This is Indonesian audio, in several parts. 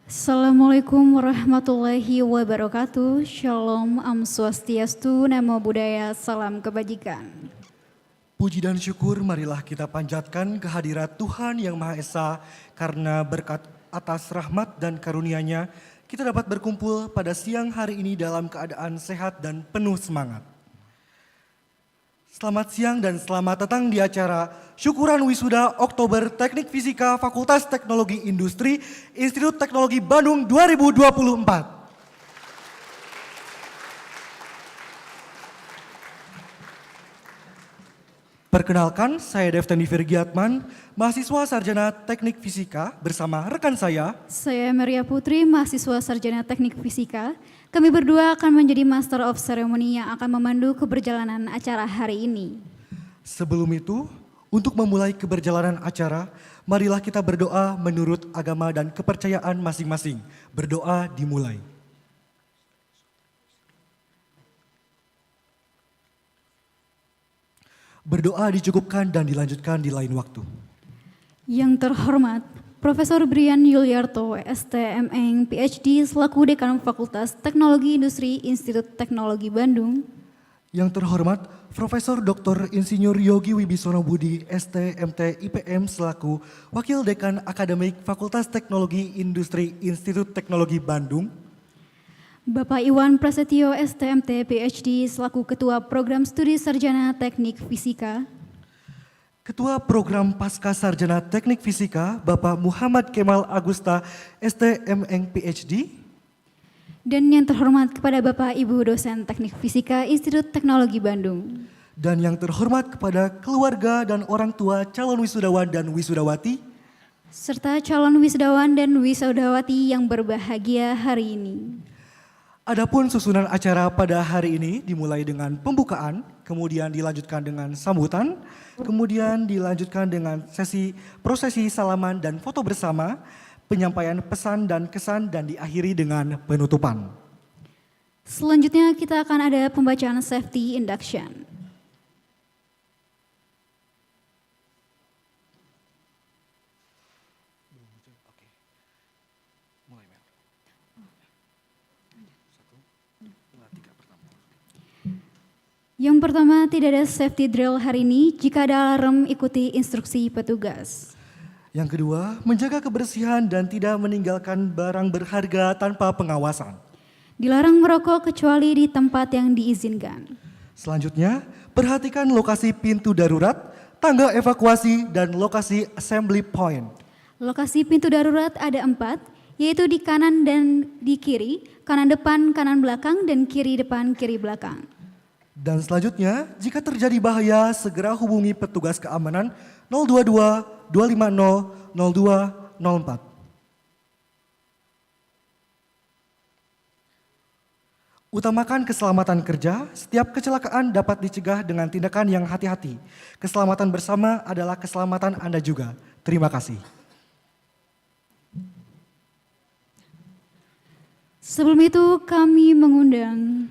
Assalamualaikum warahmatullahi wabarakatuh. Shalom, Om Swastiastu, Namo Buddhaya, salam kebajikan. Puji dan syukur marilah kita panjatkan kehadirat Tuhan Yang Maha Esa, karena berkat atas rahmat dan karunia-Nya kita dapat berkumpul pada siang hari ini dalam keadaan sehat dan penuh semangat. Selamat siang dan selamat datang di acara Syukuran Wisuda Oktober Teknik Fisika Fakultas Teknologi Industri Institut Teknologi Bandung 2024. Perkenalkan, saya Devtendi Virgiatman, mahasiswa sarjana Teknik Fisika bersama rekan saya. Saya Maria Putri, mahasiswa sarjana Teknik Fisika. Kami berdua akan menjadi Master of Ceremony yang akan memandu keberjalanan acara hari ini. Sebelum itu, untuk memulai keberjalanan acara, marilah kita berdoa menurut agama dan kepercayaan masing-masing. Berdoa dimulai. Berdoa dicukupkan dan dilanjutkan di lain waktu. Yang terhormat, Profesor Brian Yuliarto, STMeng, PhD, selaku Dekan Fakultas Teknologi Industri Institut Teknologi Bandung. Yang terhormat, Profesor Dr. Insinyur Yogi Wibisono Budi, STMT IPM, selaku Wakil Dekan Akademik Fakultas Teknologi Industri Institut Teknologi Bandung. Bapak Iwan Prasetyo, STMT PhD, selaku Ketua Program Studi Sarjana Teknik Fisika. Ketua Program Pasca Sarjana Teknik Fisika, Bapak Muhammad Kemal Agusta, STMeng PhD. Dan yang terhormat kepada Bapak Ibu dosen Teknik Fisika Institut Teknologi Bandung. Dan yang terhormat kepada keluarga dan orang tua calon wisudawan dan wisudawati. Serta calon wisudawan dan wisudawati yang berbahagia hari ini. Adapun susunan acara pada hari ini dimulai dengan pembukaan, kemudian dilanjutkan dengan sambutan, kemudian dilanjutkan dengan sesi prosesi salaman dan foto bersama, penyampaian pesan dan kesan, dan diakhiri dengan penutupan. Selanjutnya kita akan ada pembacaan safety induction. Yang pertama, tidak ada safety drill hari ini. Jika ada alarm, ikuti instruksi petugas. Yang kedua, menjaga kebersihan dan tidak meninggalkan barang berharga tanpa pengawasan. Dilarang merokok kecuali di tempat yang diizinkan. Selanjutnya, perhatikan lokasi pintu darurat, tangga evakuasi, dan lokasi assembly point. Lokasi pintu darurat ada 4, yaitu di kanan dan di kiri, kanan depan, kanan belakang, dan kiri depan, kiri belakang. Dan selanjutnya, jika terjadi bahaya, segera hubungi petugas keamanan 022 250 0204. Utamakan keselamatan kerja, setiap kecelakaan dapat dicegah dengan tindakan yang hati-hati. Keselamatan bersama adalah keselamatan Anda juga. Terima kasih. Sebelum itu kami mengundang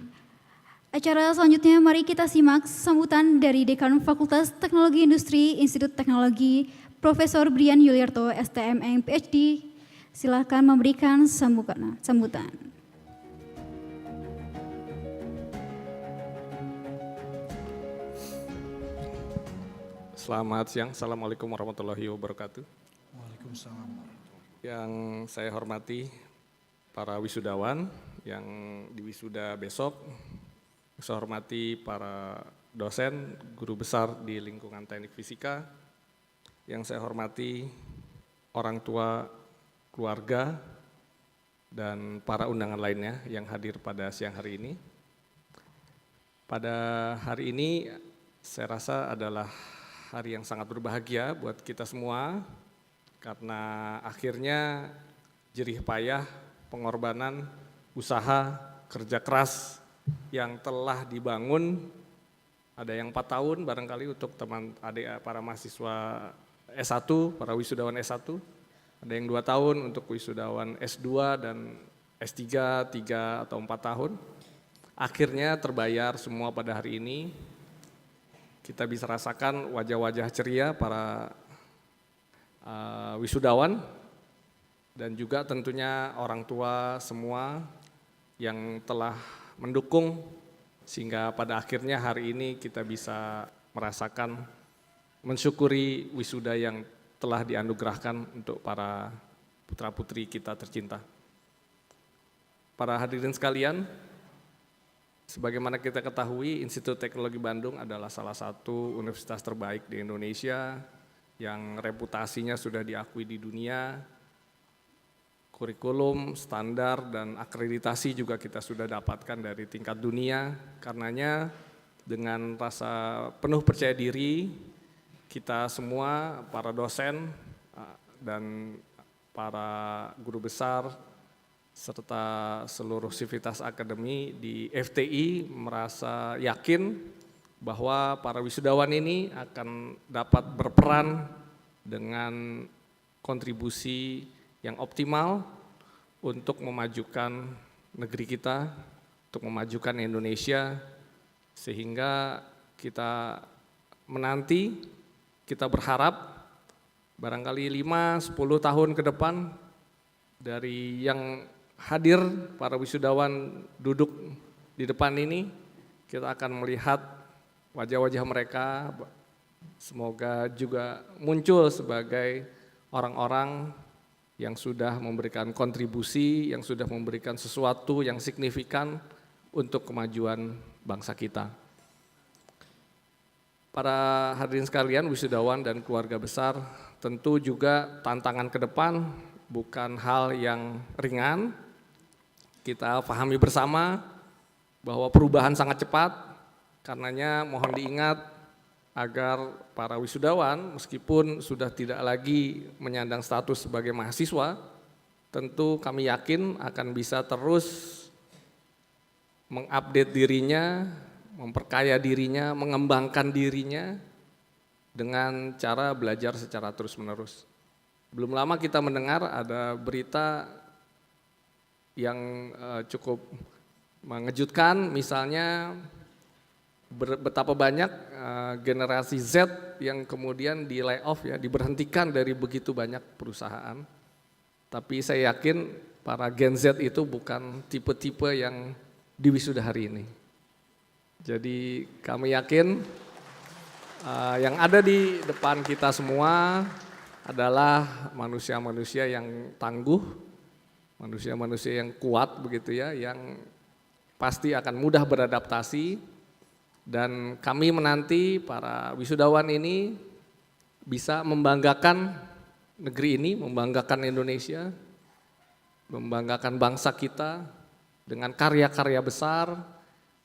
acara selanjutnya. Mari kita simak sambutan dari Dekan Fakultas Teknologi Industri Institut Teknologi, Profesor Brian Yuliarto, STMeng PhD. Silakan memberikan sambutan. Selamat siang, Assalamualaikum warahmatullahi wabarakatuh. Waalaikumsalam. Yang saya hormati para wisudawan yang diwisuda besok, saya hormati para dosen, guru besar di lingkungan teknik fisika, yang saya hormati orang tua, keluarga, dan para undangan lainnya yang hadir pada siang hari ini. Pada hari ini saya rasa adalah hari yang sangat berbahagia buat kita semua, karena akhirnya jerih payah, pengorbanan, usaha, kerja keras yang telah dibangun, ada yang 4 tahun barangkali untuk teman adik para mahasiswa S1, para wisudawan S1, ada yang 2 tahun untuk wisudawan S2 dan S3, 3 atau 4 tahun. Akhirnya terbayar semua pada hari ini. Kita bisa rasakan wajah-wajah ceria para wisudawan dan juga tentunya orang tua semua yang telah mendukung sehingga pada akhirnya hari ini kita bisa merasakan, mensyukuri wisuda yang telah dianugerahkan untuk para putra-putri kita tercinta. Para hadirin sekalian, sebagaimana kita ketahui, Institut Teknologi Bandung adalah salah satu universitas terbaik di Indonesia yang reputasinya sudah diakui di dunia. Kurikulum, standar, dan akreditasi juga kita sudah dapatkan dari tingkat dunia. Karenanya dengan rasa penuh percaya diri, kita semua, para dosen dan para guru besar, serta seluruh sivitas akademi di FTI merasa yakin bahwa para wisudawan ini akan dapat berperan dengan kontribusi yang optimal untuk memajukan negeri kita, untuk memajukan Indonesia, sehingga kita menanti, kita berharap barangkali 5-10 tahun ke depan dari yang hadir para wisudawan duduk di depan ini, kita akan melihat wajah-wajah mereka, semoga juga muncul sebagai orang-orang yang sudah memberikan kontribusi, yang sudah memberikan sesuatu yang signifikan untuk kemajuan bangsa kita. Para hadirin sekalian, wisudawan dan keluarga besar, tentu juga tantangan ke depan bukan hal yang ringan. Kita pahami bersama bahwa perubahan sangat cepat. Karenanya mohon diingat agar para wisudawan meskipun sudah tidak lagi menyandang status sebagai mahasiswa, tentu kami yakin akan bisa terus mengupdate dirinya, memperkaya dirinya, mengembangkan dirinya dengan cara belajar secara terus-menerus. Belum lama kita mendengar ada berita yang cukup mengejutkan, misalnya betapa banyak generasi Z yang kemudian di layoff ya, diberhentikan dari begitu banyak perusahaan. Tapi saya yakin para Gen Z itu bukan tipe-tipe yang diwisuda hari ini. Jadi kami yakin yang ada di depan kita semua adalah manusia-manusia yang tangguh, manusia-manusia yang kuat begitu ya, yang pasti akan mudah beradaptasi. Dan kami menanti para wisudawan ini bisa membanggakan negeri ini, membanggakan Indonesia, membanggakan bangsa kita dengan karya-karya besar,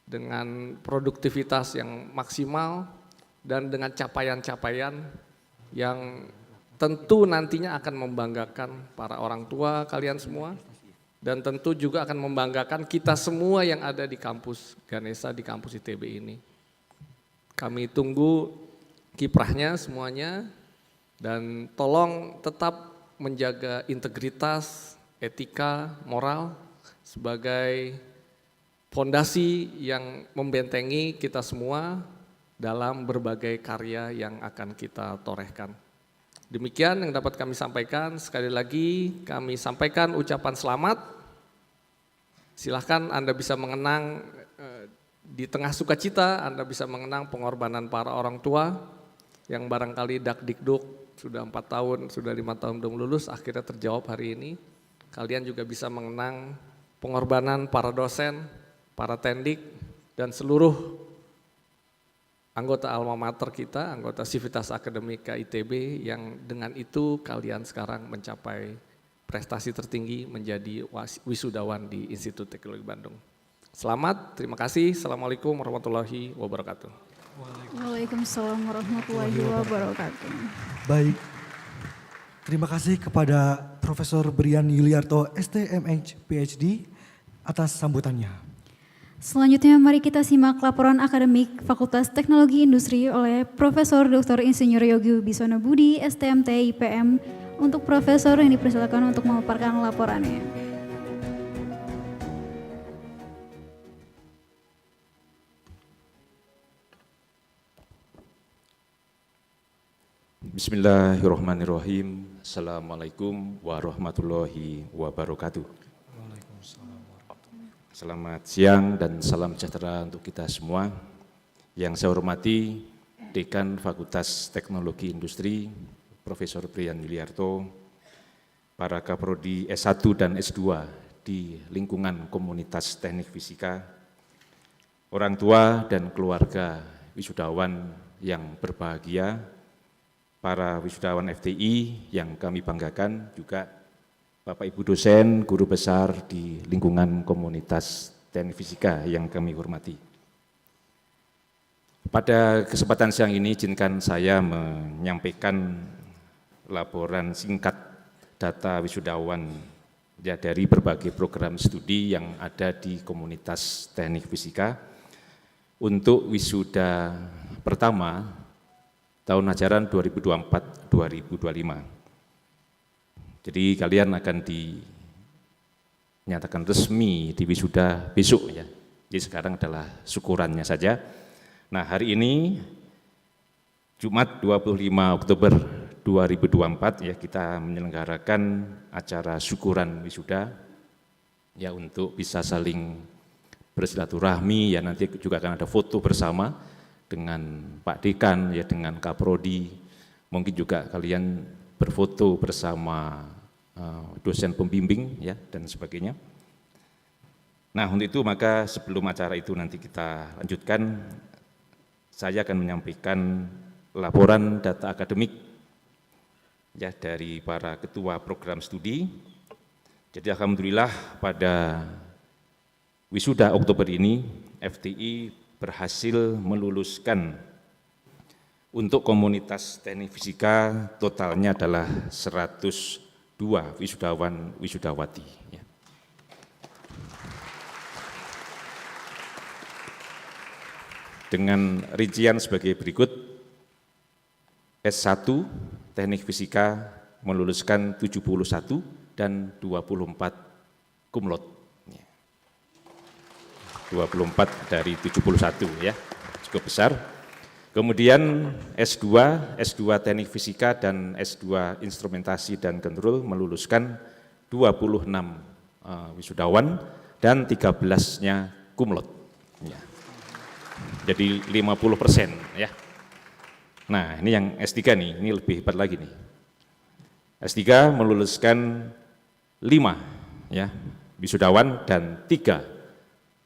dengan produktivitas yang maksimal, dan dengan capaian-capaian yang tentu nantinya akan membanggakan para orang tua kalian semua, dan tentu juga akan membanggakan kita semua yang ada di kampus Ganesha, di kampus ITB ini. Kami tunggu kiprahnya semuanya, dan tolong tetap menjaga integritas, etika, moral sebagai fondasi yang membentengi kita semua dalam berbagai karya yang akan kita torehkan. Demikian yang dapat kami sampaikan. Sekali lagi kami sampaikan ucapan selamat. Silahkan Anda bisa mengenang di tengah sukacita, Anda bisa mengenang pengorbanan para orang tua yang barangkali dakdikduk sudah 4 tahun, sudah 5 tahun belum lulus, akhirnya terjawab hari ini. Kalian juga bisa mengenang pengorbanan para dosen, para tendik, dan seluruh anggota alma mater kita, anggota Sivitas Akademika ITB, yang dengan itu kalian sekarang mencapai prestasi tertinggi menjadi wisudawan di Institut Teknologi Bandung. Selamat, terima kasih. Assalamualaikum warahmatullahi wabarakatuh. Waalaikumsalam warahmatullahi wabarakatuh. Baik, terima kasih kepada Profesor Brian Yuliarto, STMH PhD atas sambutannya. Selanjutnya mari kita simak laporan akademik Fakultas Teknologi Industri oleh Profesor Dr. Insinyur Yogi Wibisono Budi, STMT IPM, untuk Profesor yang dipersilakan untuk memaparkan laporannya. Bismillahirrahmanirrahim. Assalamualaikum warahmatullahi wabarakatuh. Selamat siang dan salam sejahtera untuk kita semua. Yang saya hormati Dekan Fakultas Teknologi Industri, Profesor Brian Yuliarto, para Kaprodi S1 dan S2 di lingkungan komunitas teknik fisika, orang tua dan keluarga wisudawan yang berbahagia, para wisudawan FTI yang kami banggakan, juga Bapak Ibu dosen, guru besar di lingkungan komunitas teknik fisika yang kami hormati. Pada kesempatan siang ini, izinkan saya menyampaikan laporan singkat data wisudawan ya, dari berbagai program studi yang ada di komunitas teknik fisika untuk wisuda pertama tahun ajaran 2024-2025. Jadi kalian akan dinyatakan resmi di wisuda besok ya. Jadi sekarang adalah syukurannya saja. Nah, hari ini Jumat 25 Oktober 2024 ya, kita menyelenggarakan acara syukuran wisuda ya, untuk bisa saling bersilaturahmi ya, nanti juga akan ada foto bersama dengan Pak Dekan ya, dengan Kaprodi, mungkin juga kalian berfoto bersama dosen pembimbing ya, dan sebagainya. Nah, untuk itu maka sebelum acara itu nanti kita lanjutkan, saya akan menyampaikan laporan data akademik ya dari para ketua program studi. Jadi alhamdulillah pada wisuda Oktober ini FTI berhasil meluluskan untuk komunitas teknik fisika totalnya adalah 102 wisudawan wisudawati ya. Dengan rincian sebagai berikut, S1 Teknik Fisika meluluskan 71 dan 24 cum laude. 24 dari 71 ya, cukup besar. Kemudian S2 Teknik Fisika dan S2 Instrumentasi dan Kontrol meluluskan 26 wisudawan dan 13-nya cum laude. Ya. Jadi 50% ya. Nah, ini yang S3 nih, ini lebih hebat lagi nih. S3 meluluskan 5 ya, wisudawan dan 3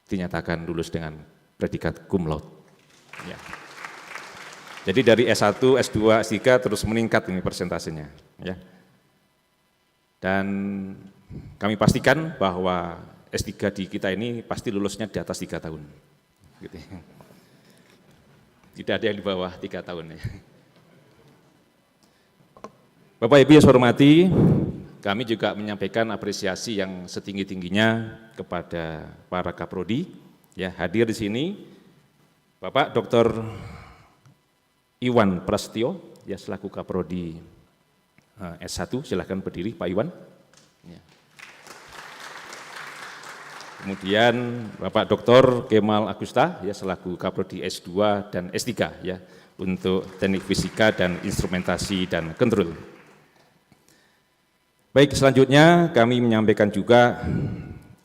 dinyatakan lulus dengan predikat cum laude. Ya. Jadi dari S1, S2, S3 terus meningkat ini persentasenya ya. Dan kami pastikan bahwa S3 di kita ini pasti lulusnya di atas 3 tahun. Gitu. Tidak ada yang di bawah 3 tahun ya. Bapak Ibu yang saya hormati, kami juga menyampaikan apresiasi yang setinggi-tingginya kepada para Kaprodi. Ya, hadir di sini Bapak Dr. Iwan Prasetyo, ya selaku Kaprodi S1, silakan berdiri Pak Iwan. Ya. Kemudian Bapak Dr. Kemal Agusta, ya selaku Kaprodi S2 dan S3 ya untuk Teknik Fisika dan Instrumentasi dan Kontrol. Baik, selanjutnya kami menyampaikan juga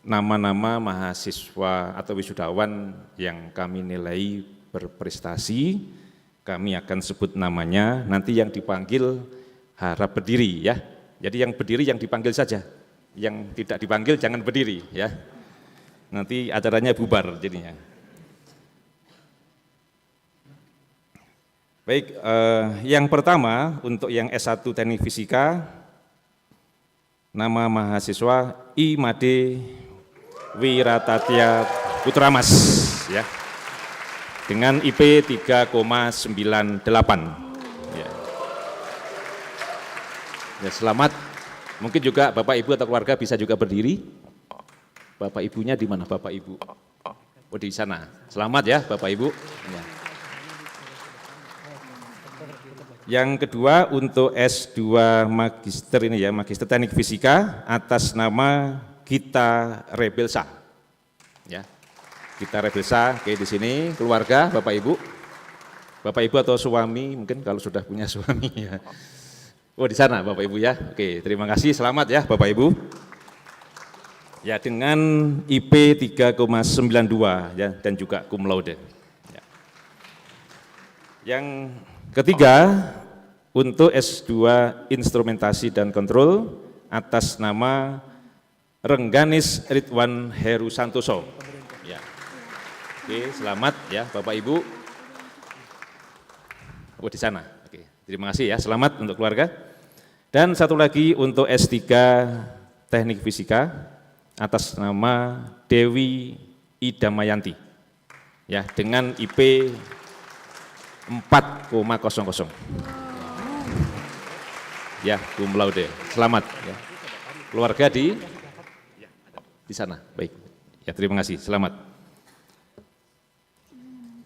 nama-nama mahasiswa atau wisudawan yang kami nilai berprestasi. Kami akan sebut namanya, nanti yang dipanggil harap berdiri ya. Jadi yang berdiri yang dipanggil saja, yang tidak dipanggil jangan berdiri ya. Nanti acaranya bubar jadinya. Baik, yang pertama untuk yang S1 Teknik Fisika, nama mahasiswa I. Made Wiratatya Putramas ya, dengan IP 3,98 ya. Ya, selamat. Mungkin juga Bapak Ibu atau keluarga bisa juga berdiri. Bapak Ibunya di mana Bapak Ibu? Oh, di sana. Selamat ya Bapak Ibu. Ya. Yang kedua untuk S2 Magister ini ya, Magister Teknik Fisika atas nama Gita Rebelsa. Ya. Gita Rebelsa, oke di sini keluarga Bapak Ibu. Bapak Ibu atau suami mungkin kalau sudah punya suami ya. Oh di sana Bapak Ibu ya. Oke, terima kasih. Selamat ya Bapak Ibu. Ya dengan IP 3,92 ya dan juga cum laude. Ya. Yang ketiga untuk S2 Instrumentasi dan Kontrol atas nama Rengganis Ridwan Heru Santoso. Ya. Oke, selamat ya Bapak Ibu. Oh di sana. Oke, terima kasih ya. Selamat untuk keluarga. Dan satu lagi untuk S3 Teknik Fisika atas nama Dewi Idamayanti. Ya, dengan IP 4,00. Ya, cum laude. Selamat ya. Keluarga di sana. Baik. Ya, terima kasih. Selamat.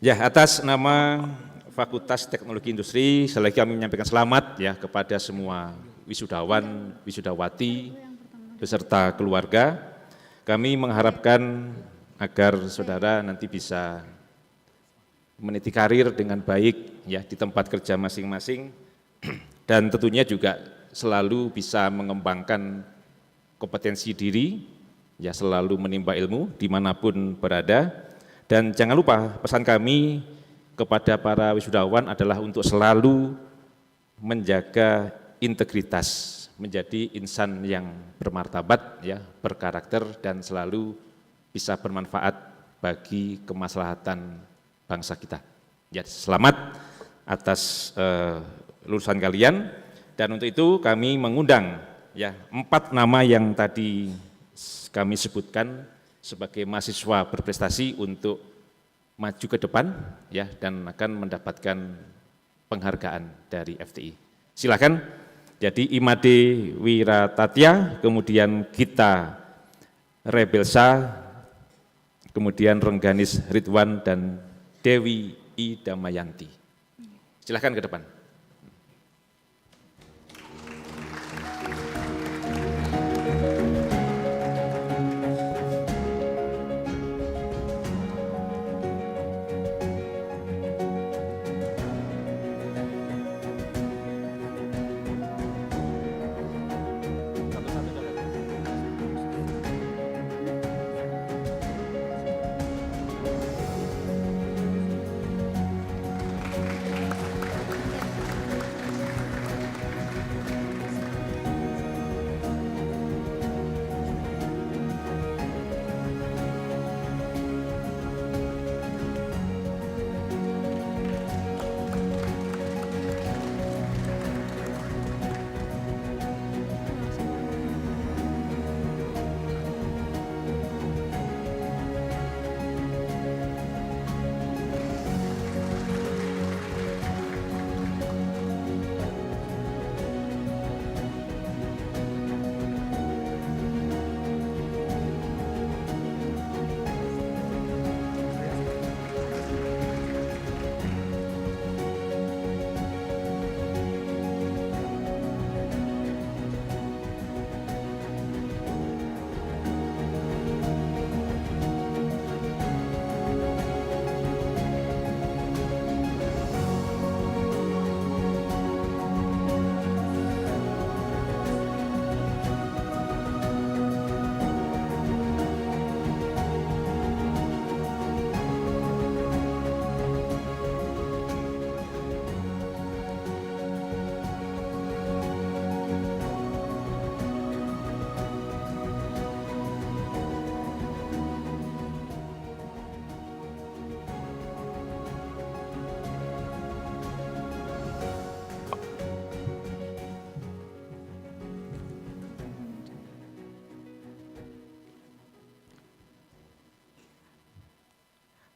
Ya, atas nama Fakultas Teknologi Industri, sekali lagi kami menyampaikan selamat ya kepada semua wisudawan, wisudawati, beserta keluarga. Kami mengharapkan agar saudara nanti bisa meniti karir dengan baik ya di tempat kerja masing-masing dan tentunya juga selalu bisa mengembangkan kompetensi diri, ya selalu menimba ilmu dimanapun berada. Dan jangan lupa pesan kami kepada para wisudawan adalah untuk selalu menjaga integritas, menjadi insan yang bermartabat, ya, berkarakter dan selalu bisa bermanfaat bagi kemaslahatan bangsa kita. Ya, selamat atas lulusan kalian dan untuk itu kami mengundang ya 4 nama yang tadi kami sebutkan sebagai mahasiswa berprestasi untuk maju ke depan ya dan akan mendapatkan penghargaan dari FTI. Silakan. Jadi Imade Wiratatya, kemudian Gita Rebelsa, kemudian Rengganis Ridwan dan Dewi Idamayanti. Silakan ke depan.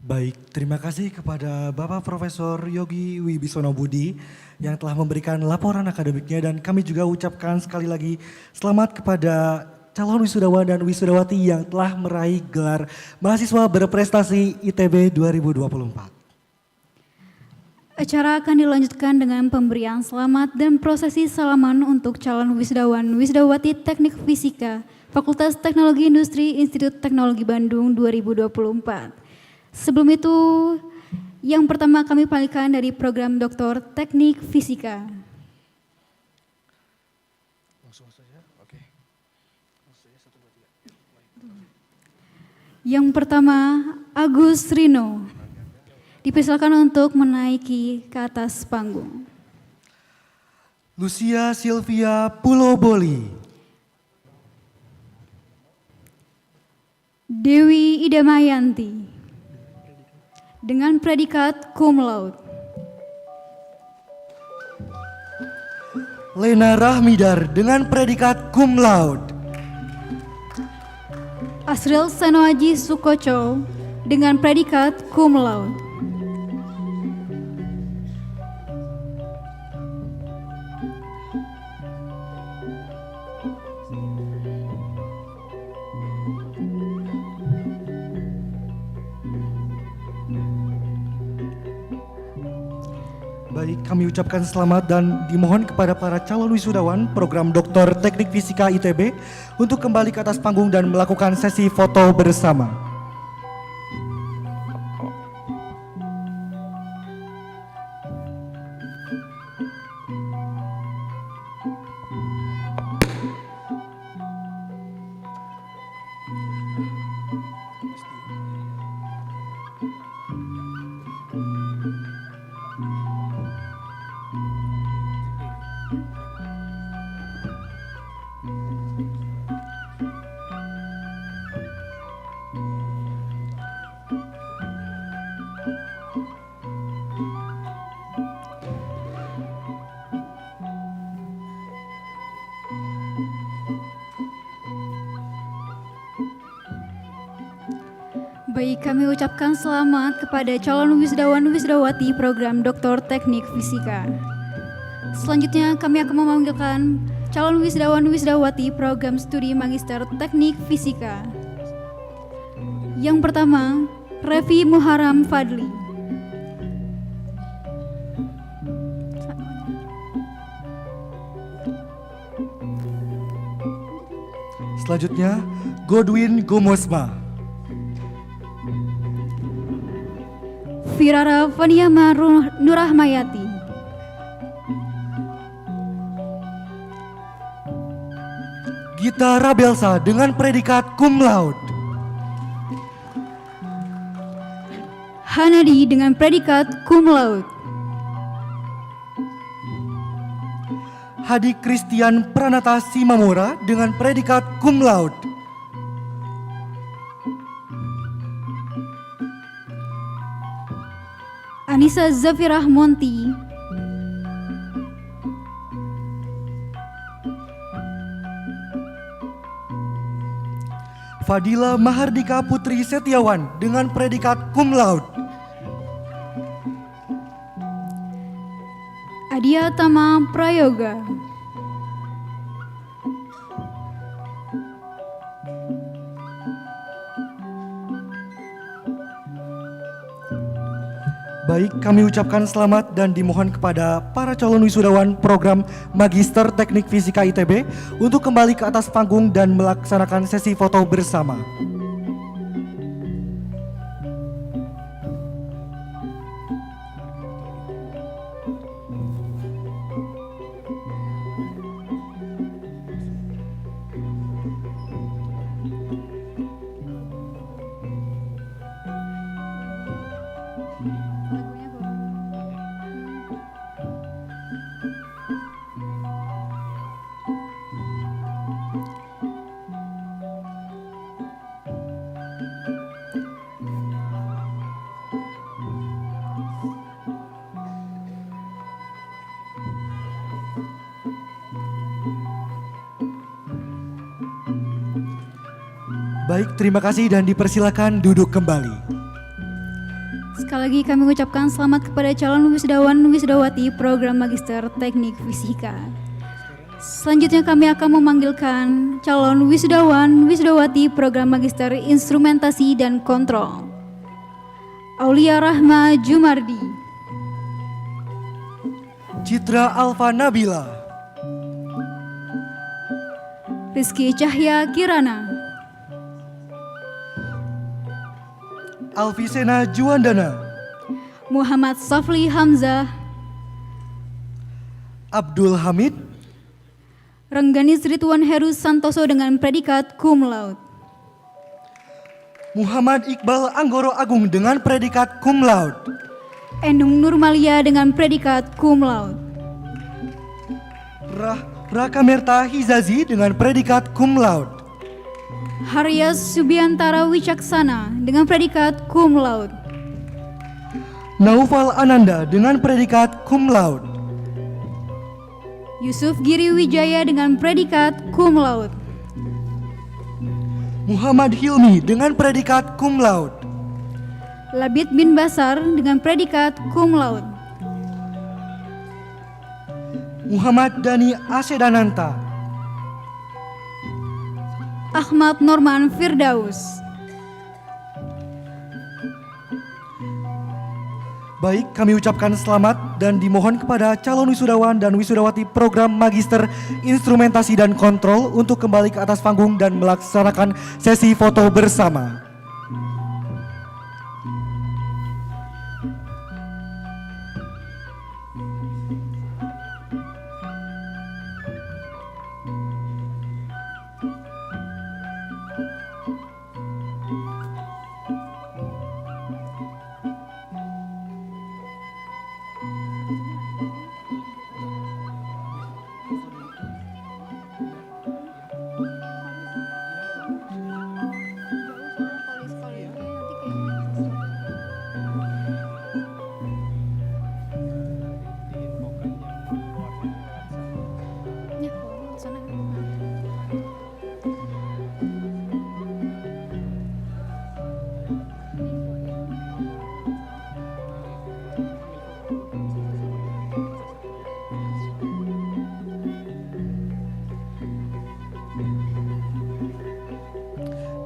Baik, terima kasih kepada Bapak Profesor Yogi Wibisono Budi yang telah memberikan laporan akademiknya dan kami juga ucapkan sekali lagi selamat kepada calon wisudawan dan wisudawati yang telah meraih gelar mahasiswa berprestasi ITB 2024. Acara akan dilanjutkan dengan pemberian selamat dan prosesi salaman untuk calon wisudawan wisudawati Teknik Fisika Fakultas Teknologi Industri Institut Teknologi Bandung 2024. Sebelum itu, yang pertama kami panggilkan dari program Doktor Teknik Fisika. Yang pertama, Agus Rino. Dipersilakan untuk menaiki ke atas panggung. Lucia Sylvia Puloboli. Dewi Idamayanti. Dengan predikat cum laude. Lena Rahmidar dengan predikat cum laude. Asril Senoaji Sukoco dengan predikat cum laude. Baik, kami ucapkan selamat dan dimohon kepada para calon wisudawan program Doktor Teknik Fisika ITB untuk kembali ke atas panggung dan melakukan sesi foto bersama. Baik, kami ucapkan selamat kepada calon wisudawan-wisudawati program Doktor Teknik Fisika. Selanjutnya kami akan memanggilkan calon wisudawan-wisudawati program studi Magister Teknik Fisika. Yang pertama, Revi Muharam Fadli. Selanjutnya, Godwin Gomosma. Firara Vaniyama Nurahmayati. Gita Rabelsa dengan predikat cum laude. Hanadi dengan predikat cum laude. Hadi Christian Pranata Simamora dengan predikat cum laude. Anissa Zafirah Monti. Fadila Mahardika Putri Setiawan dengan predikat cum laude. Adia Tama Prayoga. Baik, kami ucapkan selamat dan dimohon kepada para calon wisudawan program Magister Teknik Fisika ITB untuk kembali ke atas panggung dan melaksanakan sesi foto bersama. Baik, terima kasih dan dipersilakan duduk kembali. Sekali lagi kami mengucapkan selamat kepada calon wisudawan-wisudawati program Magister Teknik Fisika. Selanjutnya kami akan memanggilkan calon wisudawan-wisudawati program Magister Instrumentasi dan Kontrol. Aulia Rahma Jumardi. Citra Alfa Nabila. Rizky Cahya Kirana. Alvisena Juandana. Muhammad Safli Hamzah. Abdul Hamid. Rengganis Ridwan Heru Santoso dengan predikat cum laude. Muhammad Iqbal Anggoro Agung dengan predikat cum laude. Endung Nurmalia dengan predikat cum laude. Raka Merta Hizazi dengan predikat cum laude. Haryas Subiantara Wicaksana dengan predikat cum laude. Naufal Ananda dengan predikat cum laude. Yusuf Giri Wijaya dengan predikat cum laude. Muhammad Hilmi dengan predikat cum laude. Labid bin Basar dengan predikat cum laude. Muhammad Dani Asedananta. Ahmad Norman Firdaus. Baik, kami ucapkan selamat dan dimohon kepada calon wisudawan dan wisudawati program Magister Instrumentasi dan Kontrol untuk kembali ke atas panggung dan melaksanakan sesi foto bersama.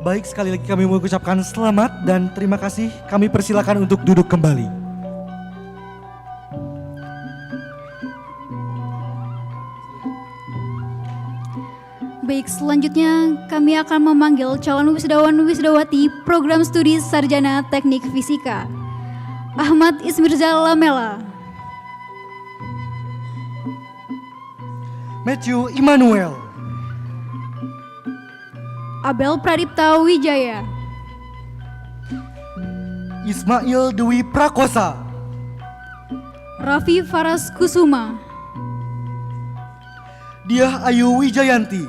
Baik, sekali lagi kami mengucapkan selamat dan terima kasih. Kami persilakan untuk duduk kembali. Baik, selanjutnya kami akan memanggil calon wisudawan wisudawati program studi sarjana teknik fisika. Ahmad Ismirza Lamela. Matthew Immanuel. Abel Pradipta Wijaya. Ismail Dwi Prakosa. Raffi Faras Kusuma. Diah Ayu Wijayanti.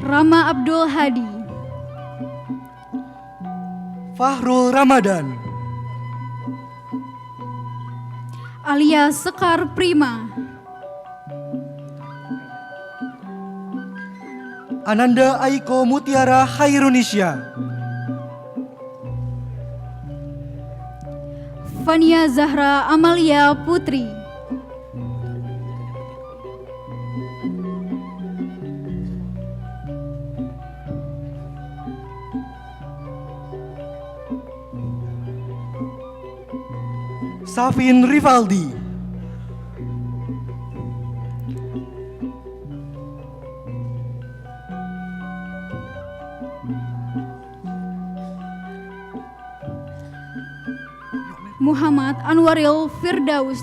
Rama Abdul Hadi. Fahrul Ramadan. Alia Sekar Prima. Ananda Aiko Mutiara Khairunisya. Fania Zahra Amalia Putri. Safin Rivaldi. Muhammad Anwaril Firdaus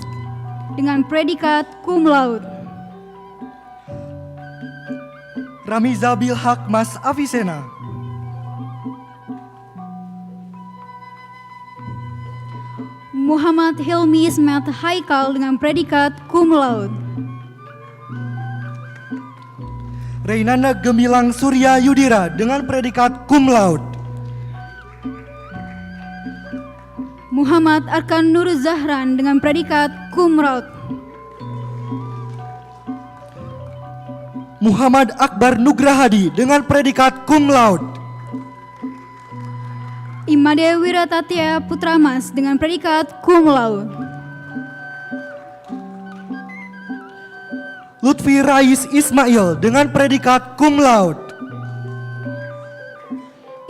dengan predikat cum laude. Ramiza Bilhak Mas Avicenna. Muhammad Hilmi Ismet Haikal dengan predikat cum laude. Reynanda Gemilang Surya Yudira dengan predikat cum laude. Muhammad Arkan Nur Zahran dengan predikat cum laude. Muhammad Akbar Nugrahadi dengan predikat cum laude. Imade Wiratatia Putramas dengan predikat cum laude. Lutfi Rais Ismail dengan predikat cum laude.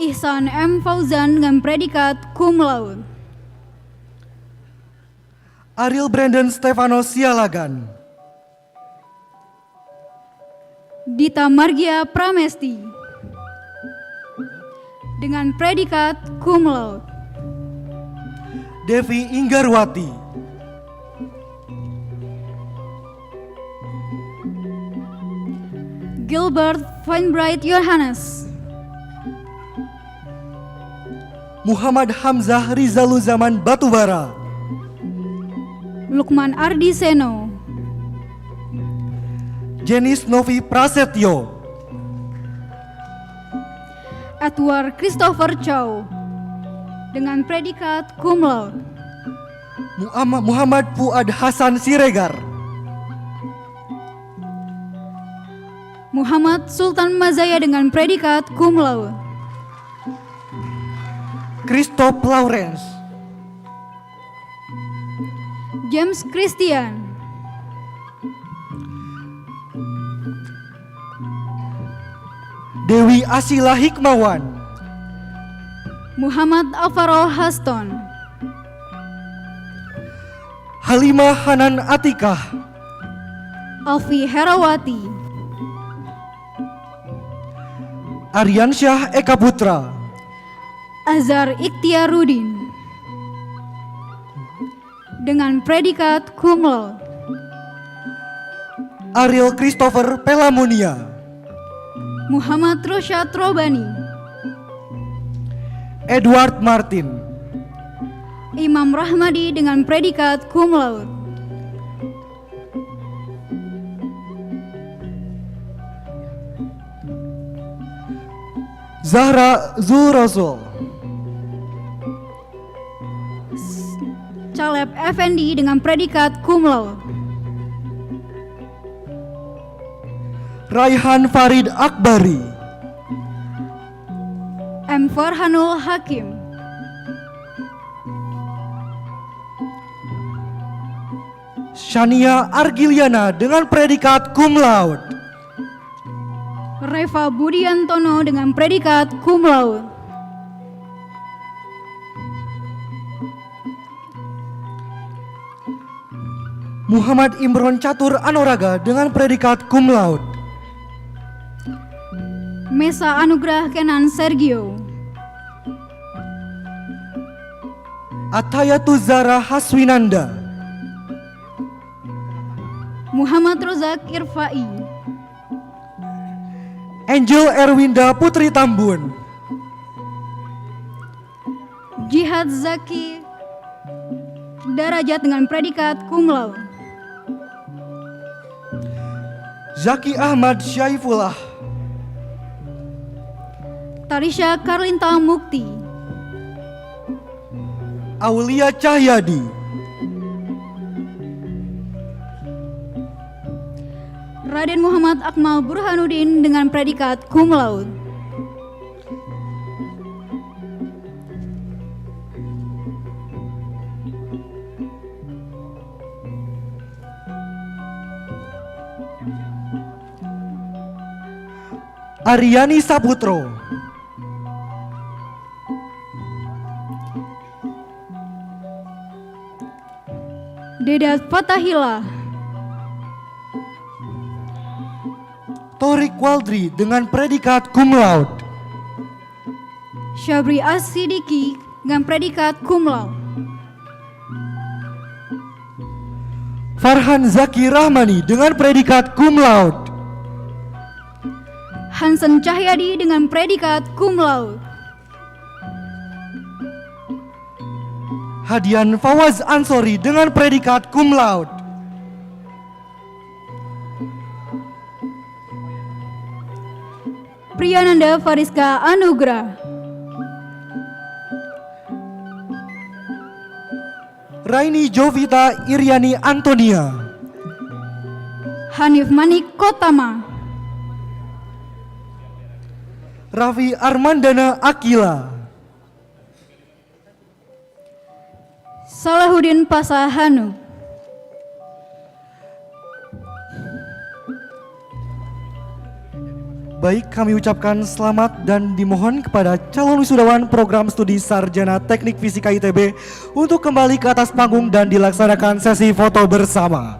Ihsan M. Fauzan dengan predikat cum laude. Ariel Brandon Stefano Sialagan. Dita Margia Pramesti dengan predikat cum laude. Devi Inggarwati. Gilbert Feinbright Yohanes, Muhammad Hamzah Rizaluzaman Batubara, Lukman Ardi Seno, Jenis Novi Prasetyo, Edward Christopher Chow dengan predikat cum laude. Muhammad Fuad Hasan Siregar, Muhammad Sultan Mazaya dengan predikat cum laude. Christoph Lawrence, James Christian, Dewi Asila Hikmawan, Muhammad Alvaro Haston, Halimah Hanan Atikah, Alfi Herawati, Aryansyah Eka Putra, Azhar Ikhtiarudin dengan predikat cum laude. Ariel Christopher Pelamunia, Muhammad Rosyad Robani, Edward Martin, Imam Rahmadi dengan predikat cum laude. Zahra Zulrasul, Caleb Effendi dengan predikat cum laude. Raihan Farid Akbari, M. Farhanul Hakim, Shania Argiliana dengan predikat cum laude, Reva Budiantono dengan predikat cum laude. Muhammad Imron Catur Anoraga dengan predikat cum laude, Mesa Anugrah Kenan Sergio, Atayatu Zara Haswinanda, Muhammad Rozak Irfai, Angel Erwinda Putri Tambun, Jihad Zaki Darajat dengan predikat cum laude. Zaki Ahmad Syaifullah, Tarisha Karlinta Mukti, Aulia Cahyadi, Raden Muhammad Akmal Burhanuddin dengan predikat cum laude. Aryani Saputro, Dedat Fatahila, Torik Waldri dengan predikat cum laude, Syabri As-Sidiki dengan predikat cum laude. Farhan Zaki Rahmani dengan predikat cum laude, Hansen Cahyadi dengan predikat cum laude. Hadian Fawaz Ansori dengan predikat cum laude, Priyananda Fariska Anugrah, Raini Jovita Iriani Antonia, Hanif Manik Kotama, Raffi Armandana Akila, Salahuddin Pasahanu. Baik, kami ucapkan selamat dan dimohon kepada calon wisudawan program studi Sarjana Teknik Fisika ITB untuk kembali ke atas panggung dan dilaksanakan sesi foto bersama.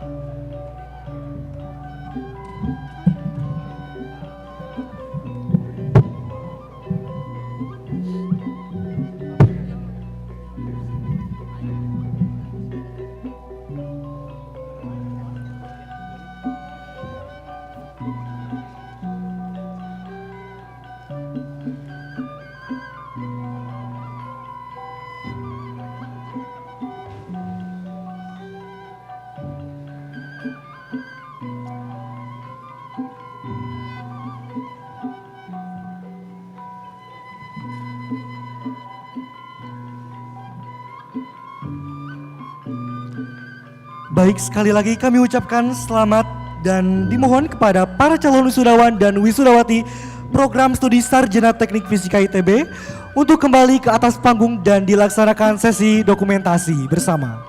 Baik, sekali lagi kami ucapkan selamat dan dimohon kepada para calon wisudawan dan wisudawati program studi Sarjana Teknik Fisika ITB untuk kembali ke atas panggung dan dilaksanakan sesi dokumentasi bersama.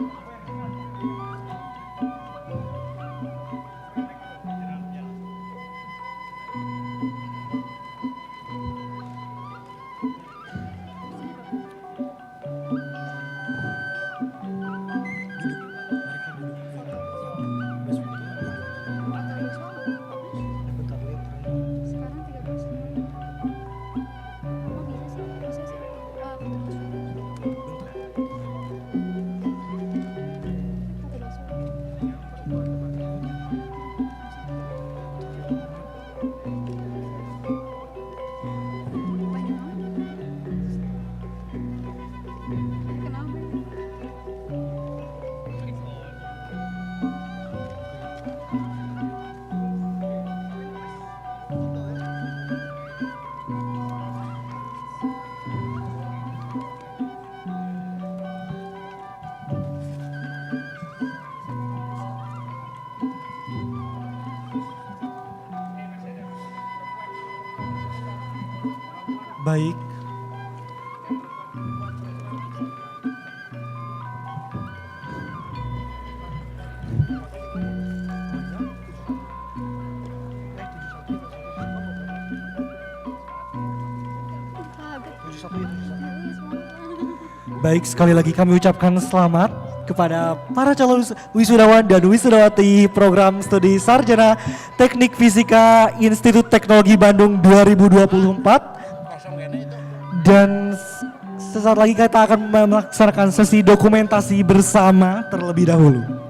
Baik. Baik, sekali lagi kami ucapkan selamat kepada para calon wisudawan dan wisudawati program studi Sarjana Teknik Fisika Institut Teknologi Bandung 2024. Dan sesaat lagi kita akan melaksanakan sesi dokumentasi bersama terlebih dahulu.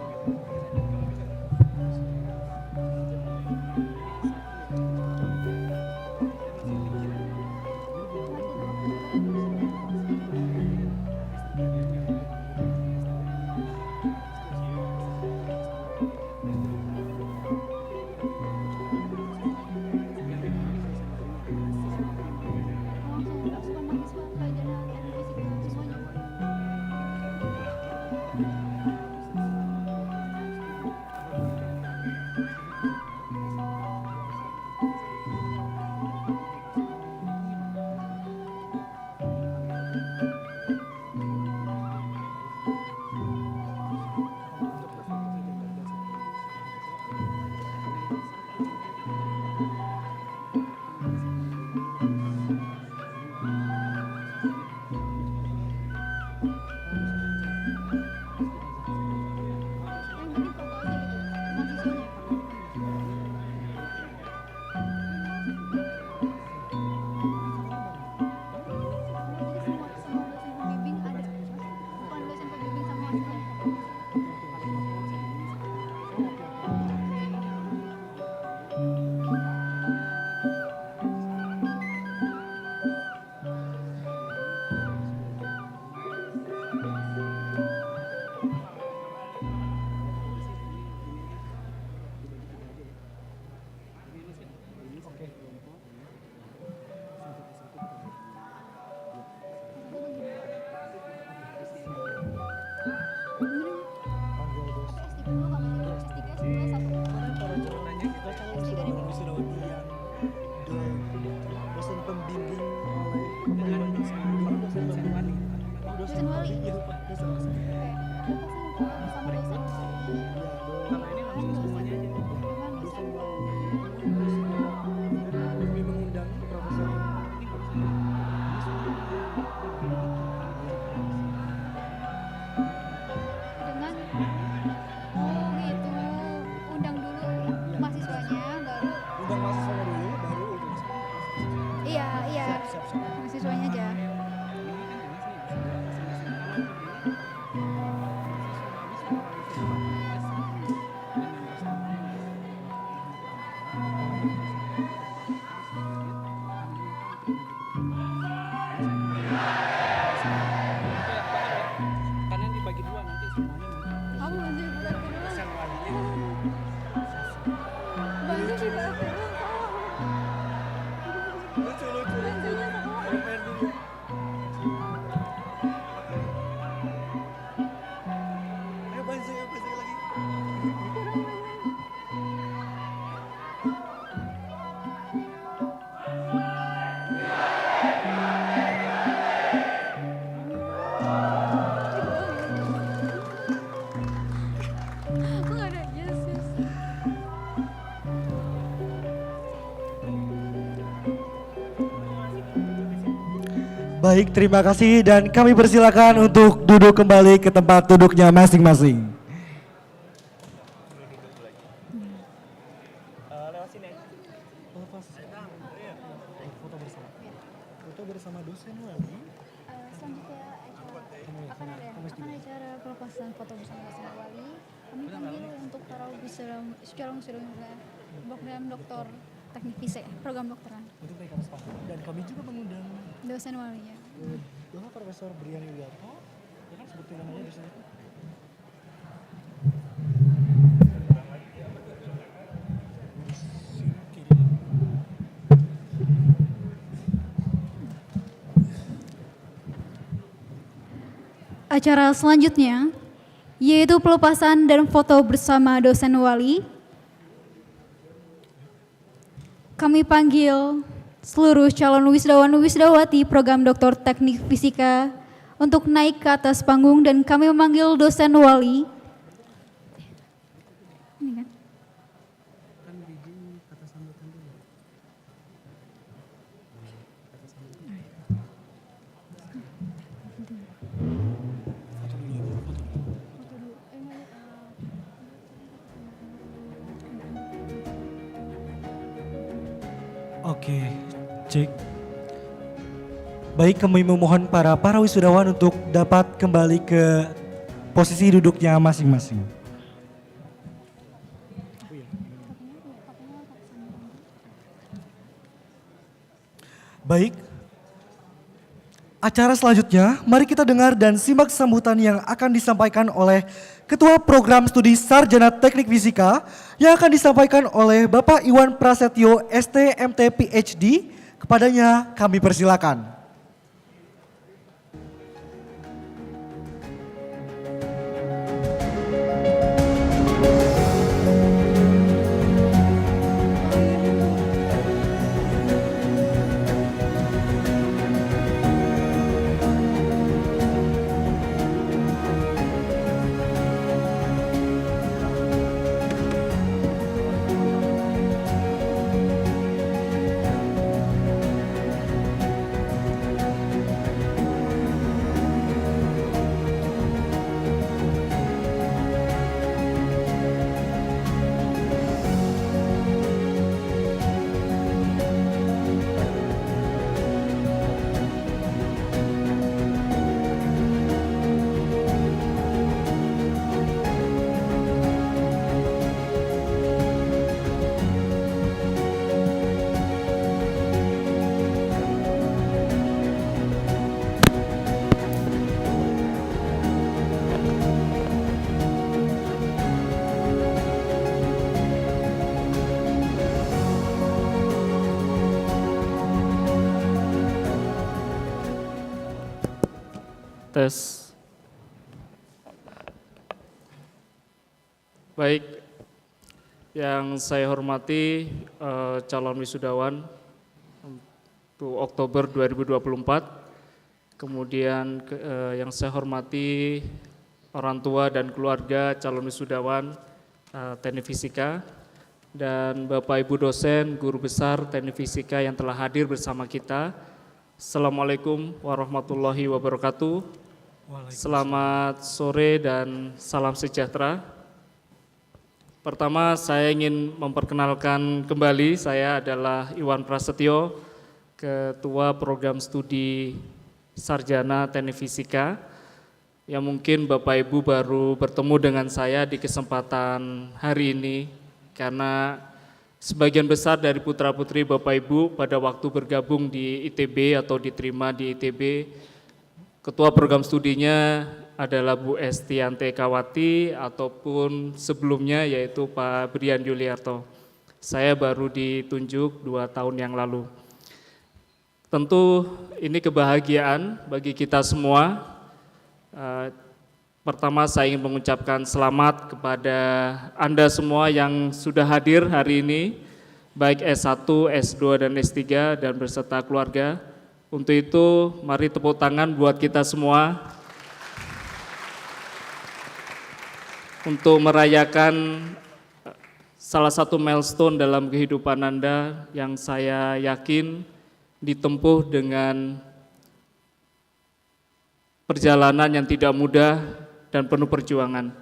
Lucu-lucu. Baik, terima kasih dan kami persilakan untuk duduk kembali ke tempat duduknya masing-masing. Selanjutnya akan acara pelepasan foto bersama Dosen Wali. Kami panggil untuk para secara program doktor teknik fisik, program dokteran. Dan kami juga mengundang Dosen Wali ya. Bapak Profesor Brian Yuliarto, ya kan seperti namanya di sini. Acara selanjutnya yaitu pelepasan dan foto bersama Dosen Wali. Kami panggil seluruh calon wisdawan-wisdawati program Doktor Teknik Fisika untuk naik ke atas panggung dan kami memanggil Dosen Wali. Ini kan? Oke, cek. Baik, kami memohon para wisudawan untuk dapat kembali ke posisi duduknya masing-masing. Baik, acara selanjutnya mari kita dengar dan simak sambutan yang akan disampaikan oleh Ketua Program Studi Sarjana Teknik Fisika yang akan disampaikan oleh Bapak Iwan Prasetyo STMT PhD. Kepadanya kami persilakan. Tes. Baik, yang saya hormati calon wisudawan untuk Oktober 2024, kemudian yang saya hormati orang tua dan keluarga calon wisudawan Teknik Fisika, dan Bapak Ibu dosen, guru besar Teknik Fisika yang telah hadir bersama kita. Assalamualaikum warahmatullahi wabarakatuh. Selamat sore dan salam sejahtera. Pertama saya ingin memperkenalkan kembali, saya adalah Iwan Prasetyo, Ketua Program Studi Sarjana Teknik Fisika, yang mungkin Bapak Ibu baru bertemu dengan saya di kesempatan hari ini, karena sebagian besar dari putra-putri Bapak Ibu pada waktu bergabung di ITB atau diterima di ITB, Ketua program studinya adalah Bu Estiante Kawati ataupun sebelumnya yaitu Pak Brian Yuliarto. Saya baru ditunjuk 2 tahun yang lalu. Tentu ini kebahagiaan bagi kita semua. Pertama saya ingin mengucapkan selamat kepada Anda semua yang sudah hadir hari ini, baik S1, S2, dan S3 dan beserta keluarga. Untuk itu mari tepuk tangan buat kita semua untuk merayakan salah satu milestone dalam kehidupan Anda yang saya yakin ditempuh dengan perjalanan yang tidak mudah dan penuh perjuangan.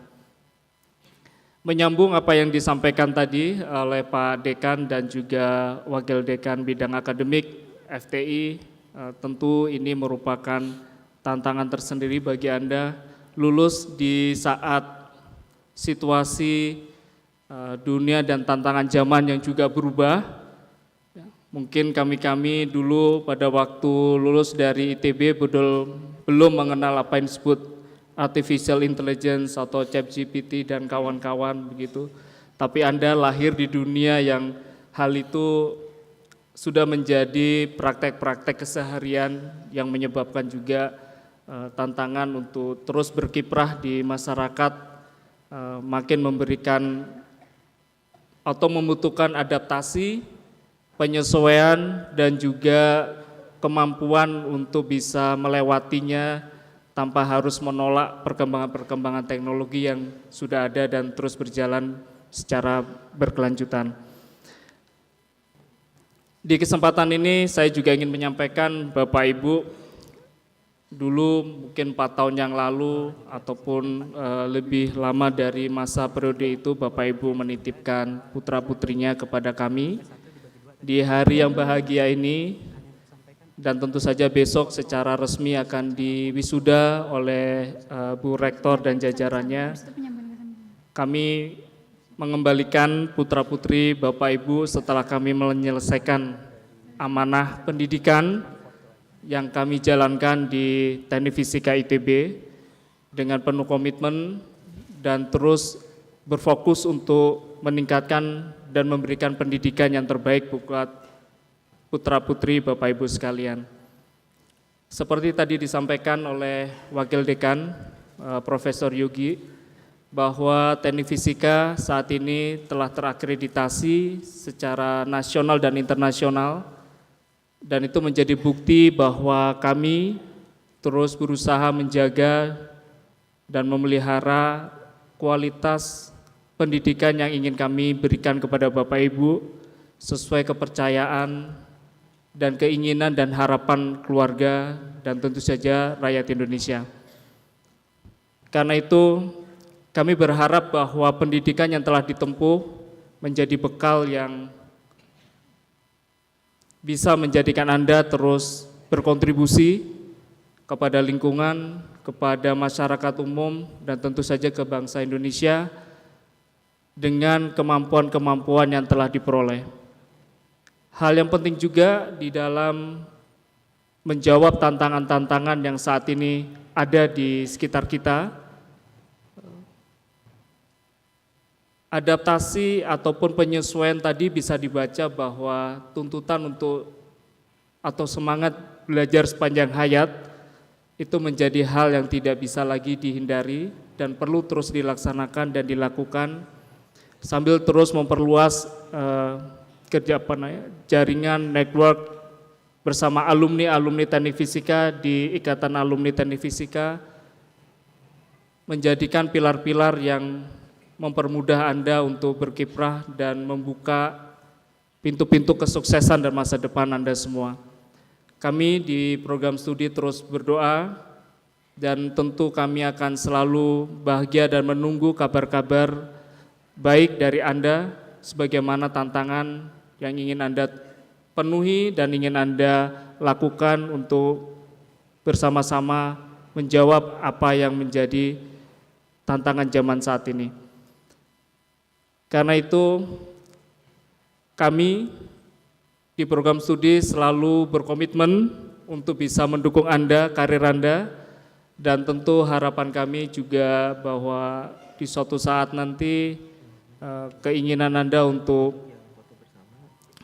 Menyambung apa yang disampaikan tadi oleh Pak Dekan dan juga Wakil Dekan Bidang Akademik FTI, tentu ini merupakan tantangan tersendiri bagi Anda lulus di saat situasi dunia dan tantangan zaman yang juga berubah. Mungkin kami dulu pada waktu lulus dari ITB belum mengenal apa yang disebut artificial intelligence atau ChatGPT dan kawan-kawan begitu. Tapi Anda lahir di dunia yang hal itu sudah menjadi praktek-praktek keseharian yang menyebabkan juga tantangan untuk terus berkiprah di masyarakat, makin memberikan atau membutuhkan adaptasi, penyesuaian, dan juga kemampuan untuk bisa melewatinya tanpa harus menolak perkembangan-perkembangan teknologi yang sudah ada dan terus berjalan secara berkelanjutan. Di kesempatan ini saya juga ingin menyampaikan Bapak Ibu, dulu mungkin 4 tahun yang lalu ataupun lebih lama dari masa periode itu, Bapak Ibu menitipkan putra-putrinya kepada kami. Di hari yang bahagia ini, dan tentu saja besok secara resmi akan diwisuda oleh Bu Rektor dan jajarannya, kami mengembalikan putra-putri Bapak Ibu setelah kami menyelesaikan amanah pendidikan yang kami jalankan di Teknik Fisika ITB dengan penuh komitmen dan terus berfokus untuk meningkatkan dan memberikan pendidikan yang terbaik buat putra-putri Bapak Ibu sekalian. Seperti tadi disampaikan oleh Wakil Dekan Profesor Yogi, bahwa Teknik Fisika saat ini telah terakreditasi secara nasional dan internasional, dan itu menjadi bukti bahwa kami terus berusaha menjaga dan memelihara kualitas pendidikan yang ingin kami berikan kepada Bapak Ibu sesuai kepercayaan dan keinginan dan harapan keluarga dan tentu saja rakyat Indonesia. Karena itu kami berharap bahwa pendidikan yang telah ditempuh menjadi bekal yang bisa menjadikan Anda terus berkontribusi kepada lingkungan, kepada masyarakat umum, dan tentu saja ke bangsa Indonesia dengan kemampuan-kemampuan yang telah diperoleh. Hal yang penting juga di dalam menjawab tantangan-tantangan yang saat ini ada di sekitar kita, adaptasi ataupun penyesuaian tadi bisa dibaca bahwa tuntutan untuk atau semangat belajar sepanjang hayat itu menjadi hal yang tidak bisa lagi dihindari dan perlu terus dilaksanakan dan dilakukan sambil terus memperluas jaringan network bersama alumni Teknik Fisika di Ikatan Alumni Teknik Fisika, menjadikan pilar-pilar yang mempermudah Anda untuk berkiprah dan membuka pintu-pintu kesuksesan dan masa depan Anda semua. Kami di program studi terus berdoa dan tentu kami akan selalu bahagia dan menunggu kabar-kabar baik dari Anda sebagaimana tantangan yang ingin Anda penuhi dan ingin Anda lakukan untuk bersama-sama menjawab apa yang menjadi tantangan zaman saat ini. Karena itu kami di program studi selalu berkomitmen untuk bisa mendukung Anda, karir Anda, dan tentu harapan kami juga bahwa di suatu saat nanti keinginan Anda untuk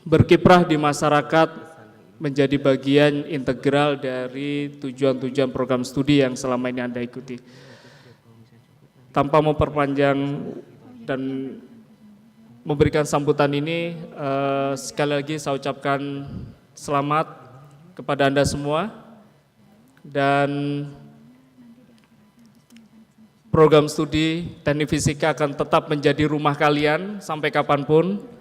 berkiprah di masyarakat menjadi bagian integral dari tujuan-tujuan program studi yang selama ini Anda ikuti. Tanpa memperpanjang dan memberikan sambutan ini, sekali lagi saya ucapkan selamat kepada Anda semua, dan program studi Teknik Fisika akan tetap menjadi rumah kalian sampai kapanpun.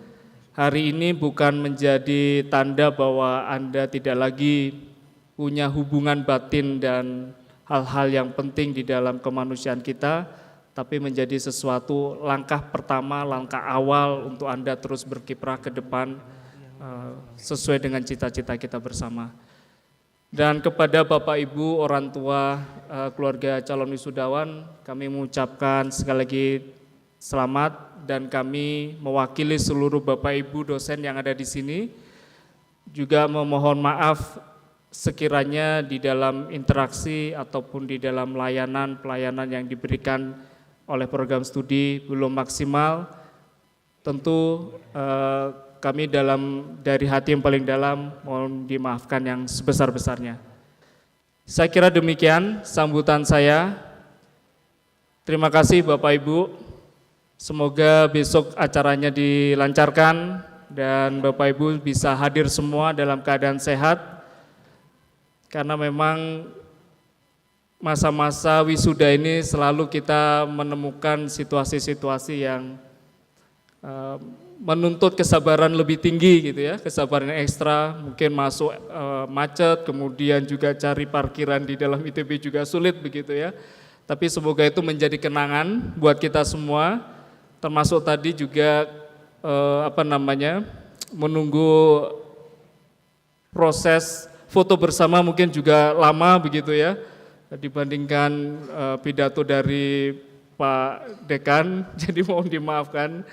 Hari ini bukan menjadi tanda bahwa Anda tidak lagi punya hubungan batin dan hal-hal yang penting di dalam kemanusiaan kita, tapi menjadi sesuatu langkah pertama, langkah awal untuk Anda terus berkiprah ke depan sesuai dengan cita-cita kita bersama. Dan kepada Bapak Ibu, orang tua, keluarga calon wisudawan, kami mengucapkan sekali lagi selamat, dan kami mewakili seluruh Bapak Ibu dosen yang ada di sini, juga memohon maaf sekiranya di dalam interaksi ataupun di dalam pelayanan yang diberikan oleh program studi belum maksimal. Tentu kami dari hati yang paling dalam mohon dimaafkan yang sebesar-besarnya. Saya kira demikian sambutan saya. Terima kasih Bapak Ibu. Semoga besok acaranya dilancarkan dan Bapak Ibu bisa hadir semua dalam keadaan sehat. Karena memang masa-masa wisuda ini selalu kita menemukan situasi-situasi yang menuntut kesabaran lebih tinggi gitu ya, kesabaran ekstra, mungkin masuk macet, kemudian juga cari parkiran di dalam ITB juga sulit begitu ya. Tapi semoga itu menjadi kenangan buat kita semua, termasuk tadi juga menunggu proses foto bersama mungkin juga lama begitu ya, dibandingkan pidato dari Pak Dekan, jadi mohon dimaafkan.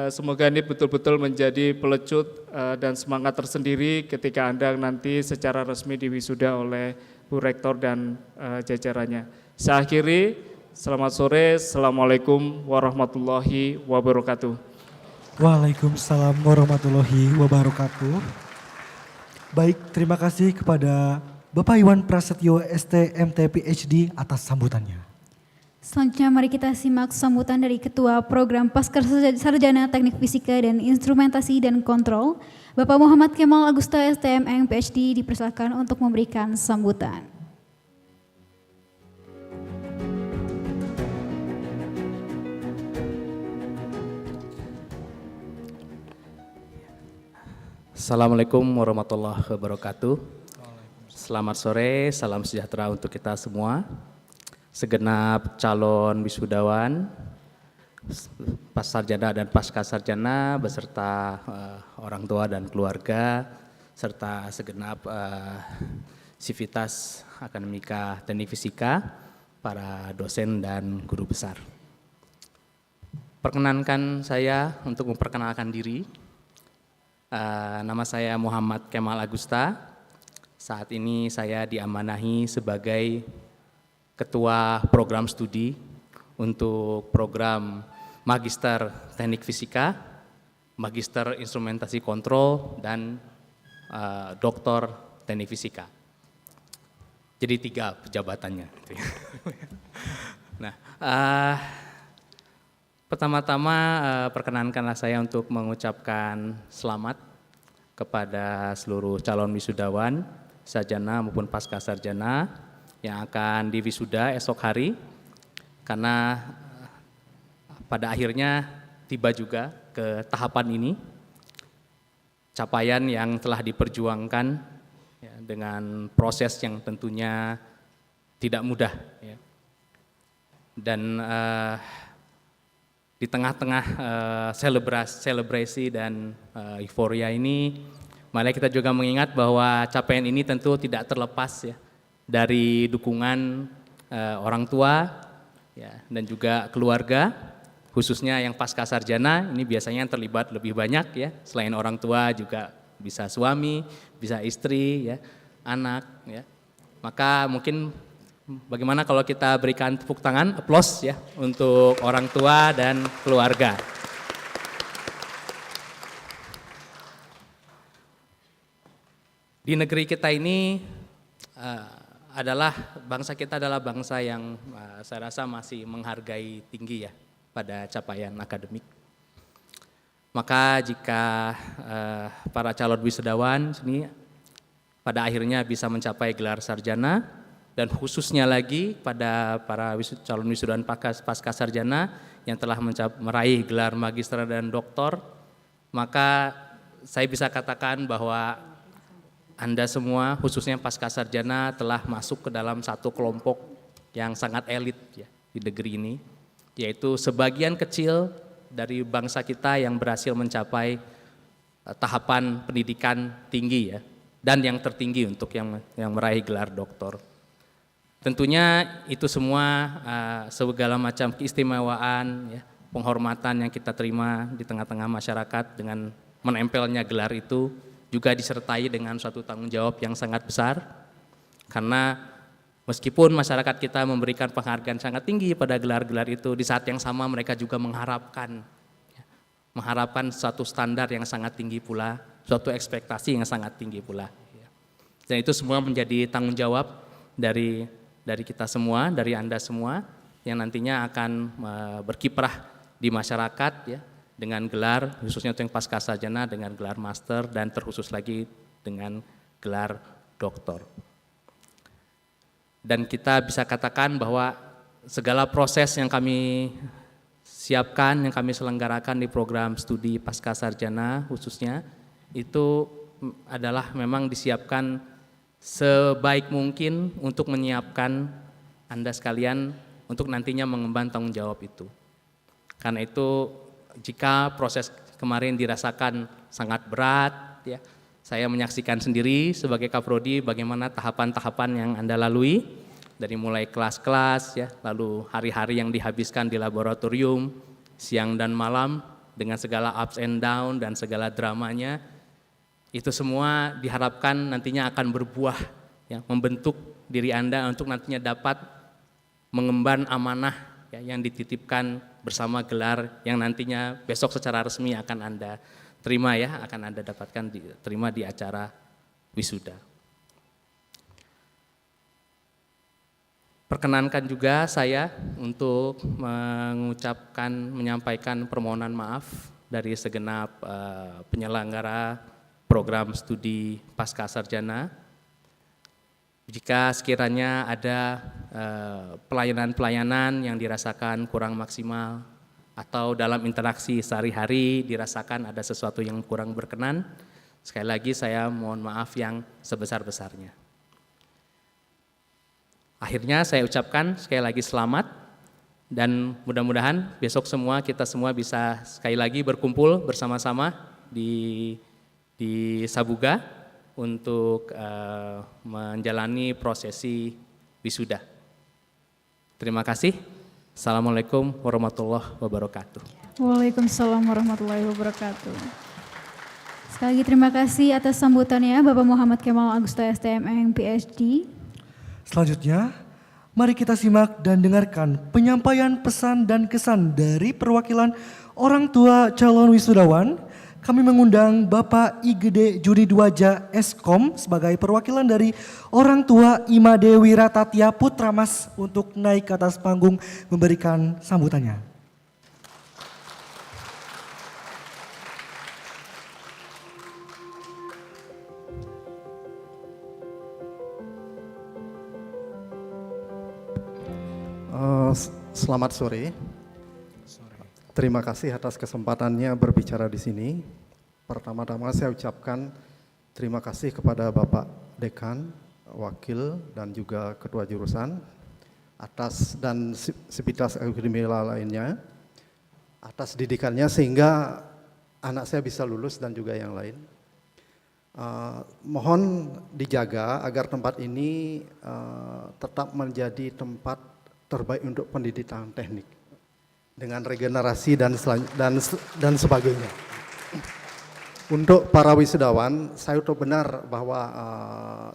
Semoga ini betul-betul menjadi pelecut dan semangat tersendiri ketika Anda nanti secara resmi diwisuda oleh Bu Rektor dan jajarannya. Saya akhiri, selamat sore, Assalamualaikum warahmatullahi wabarakatuh. Waalaikumsalam warahmatullahi wabarakatuh. Baik, terima kasih kepada Bapak Iwan Prasetyo ST.MT PhD atas sambutannya. Selanjutnya mari kita simak sambutan dari Ketua Program Pascasarjana Teknik Fisika dan Instrumentasi dan Kontrol, Bapak Muhammad Kemal Agusta STMM PhD, dipersilakan untuk memberikan sambutan. Assalamualaikum warahmatullahi wabarakatuh. Selamat sore, salam sejahtera untuk kita semua. Segenap calon wisudawan, pasarjana dan pascasarjana beserta orang tua dan keluarga, serta segenap sivitas akademika teknik fisika, para dosen dan guru besar. Perkenankan saya untuk memperkenalkan diri. Nama saya Muhammad Kemal Agusta. Saat ini saya diamanahi sebagai Ketua Program Studi untuk program Magister Teknik Fisika, Magister Instrumentasi Kontrol, dan Doktor Teknik Fisika. Jadi 3 jabatannya. Nah, pertama-tama perkenankanlah saya untuk mengucapkan selamat kepada seluruh calon wisudawan, sarjana maupun pascasarjana yang akan diwisuda esok hari, karena pada akhirnya tiba juga ke tahapan ini, capaian yang telah diperjuangkan ya, dengan proses yang tentunya tidak mudah ya. Dan di tengah-tengah selebrasi dan euforia ini, mari kita juga mengingat bahwa capaian ini tentu tidak terlepas ya dari dukungan orang tua ya, dan juga keluarga, khususnya yang pascasarjana ini biasanya yang terlibat lebih banyak ya, selain orang tua juga bisa suami, bisa istri ya, anak ya. Maka mungkin bagaimana kalau kita berikan tepuk tangan, aplaus ya untuk orang tua dan keluarga. Di negeri kita ini bangsa kita adalah bangsa yang saya rasa masih menghargai tinggi ya pada capaian akademik. Maka jika para calon wisudawan ini pada akhirnya bisa mencapai gelar sarjana, dan khususnya lagi pada para calon wisudawan pascasarjana yang telah meraih gelar magister dan doktor, maka saya bisa katakan bahwa Anda semua khususnya pasca sarjana telah masuk ke dalam satu kelompok yang sangat elit ya di negeri ini, yaitu sebagian kecil dari bangsa kita yang berhasil mencapai tahapan pendidikan tinggi ya, dan yang tertinggi untuk yang meraih gelar doktor. Tentunya itu semua segala macam keistimewaan, ya, penghormatan yang kita terima di tengah-tengah masyarakat dengan menempelnya gelar itu juga disertai dengan suatu tanggung jawab yang sangat besar, karena meskipun masyarakat kita memberikan penghargaan sangat tinggi pada gelar-gelar itu, di saat yang sama mereka juga mengharapkan suatu standar yang sangat tinggi pula, suatu ekspektasi yang sangat tinggi pula. Dan itu semua menjadi tanggung jawab dari kita semua, dari Anda semua yang nantinya akan berkiprah di masyarakat ya, dengan gelar khususnya untuk yang pasca sarjana dengan gelar master dan terkhusus lagi dengan gelar doktor. Dan kita bisa katakan bahwa segala proses yang kami siapkan, yang kami selenggarakan di program studi pasca sarjana khususnya, itu adalah memang disiapkan sebaik mungkin untuk menyiapkan Anda sekalian untuk nantinya mengemban tanggung jawab itu. Karena itu jika proses kemarin dirasakan sangat berat, ya, saya menyaksikan sendiri sebagai Kaprodi bagaimana tahapan-tahapan yang Anda lalui, dari mulai kelas-kelas, ya, lalu hari-hari yang dihabiskan di laboratorium, siang dan malam dengan segala ups and down dan segala dramanya. Itu semua diharapkan nantinya akan berbuah, ya, membentuk diri Anda untuk nantinya dapat mengemban amanah ya, yang dititipkan bersama gelar yang nantinya besok secara resmi akan Anda terima ya, akan Anda dapatkan terima di acara wisuda. Perkenankan juga saya untuk menyampaikan permohonan maaf dari segenap penyelenggara program studi pasca sarjana. Jika sekiranya ada pelayanan-pelayanan yang dirasakan kurang maksimal atau dalam interaksi sehari-hari dirasakan ada sesuatu yang kurang berkenan, sekali lagi saya mohon maaf yang sebesar-besarnya. Akhirnya saya ucapkan sekali lagi selamat dan mudah-mudahan besok kita semua bisa sekali lagi berkumpul bersama-sama di Sabuga untuk menjalani prosesi wisuda. Terima kasih. Assalamualaikum warahmatullahi wabarakatuh. Waalaikumsalam warahmatullahi wabarakatuh. Sekali lagi terima kasih atas sambutannya Bapak Muhammad Kemal Agusta STMM PhD. Selanjutnya, mari kita simak dan dengarkan penyampaian pesan dan kesan dari perwakilan orang tua calon wisudawan. Kami mengundang Bapak I Gede Juri Dwaja Eskom sebagai perwakilan dari orang tua Imade Wiratatia Putramas untuk naik ke atas panggung memberikan sambutannya. Selamat sore. Terima kasih atas kesempatannya berbicara di sini. Pertama-tama saya ucapkan terima kasih kepada Bapak Dekan, Wakil, dan juga Ketua Jurusan atas dan sivitas akademika lainnya atas didikannya sehingga anak saya bisa lulus dan juga yang lain. Mohon dijaga agar tempat ini tetap menjadi tempat terbaik untuk pendidikan teknik dengan regenerasi dan sebagainya. Untuk para wisudawan, saya tahu benar bahwa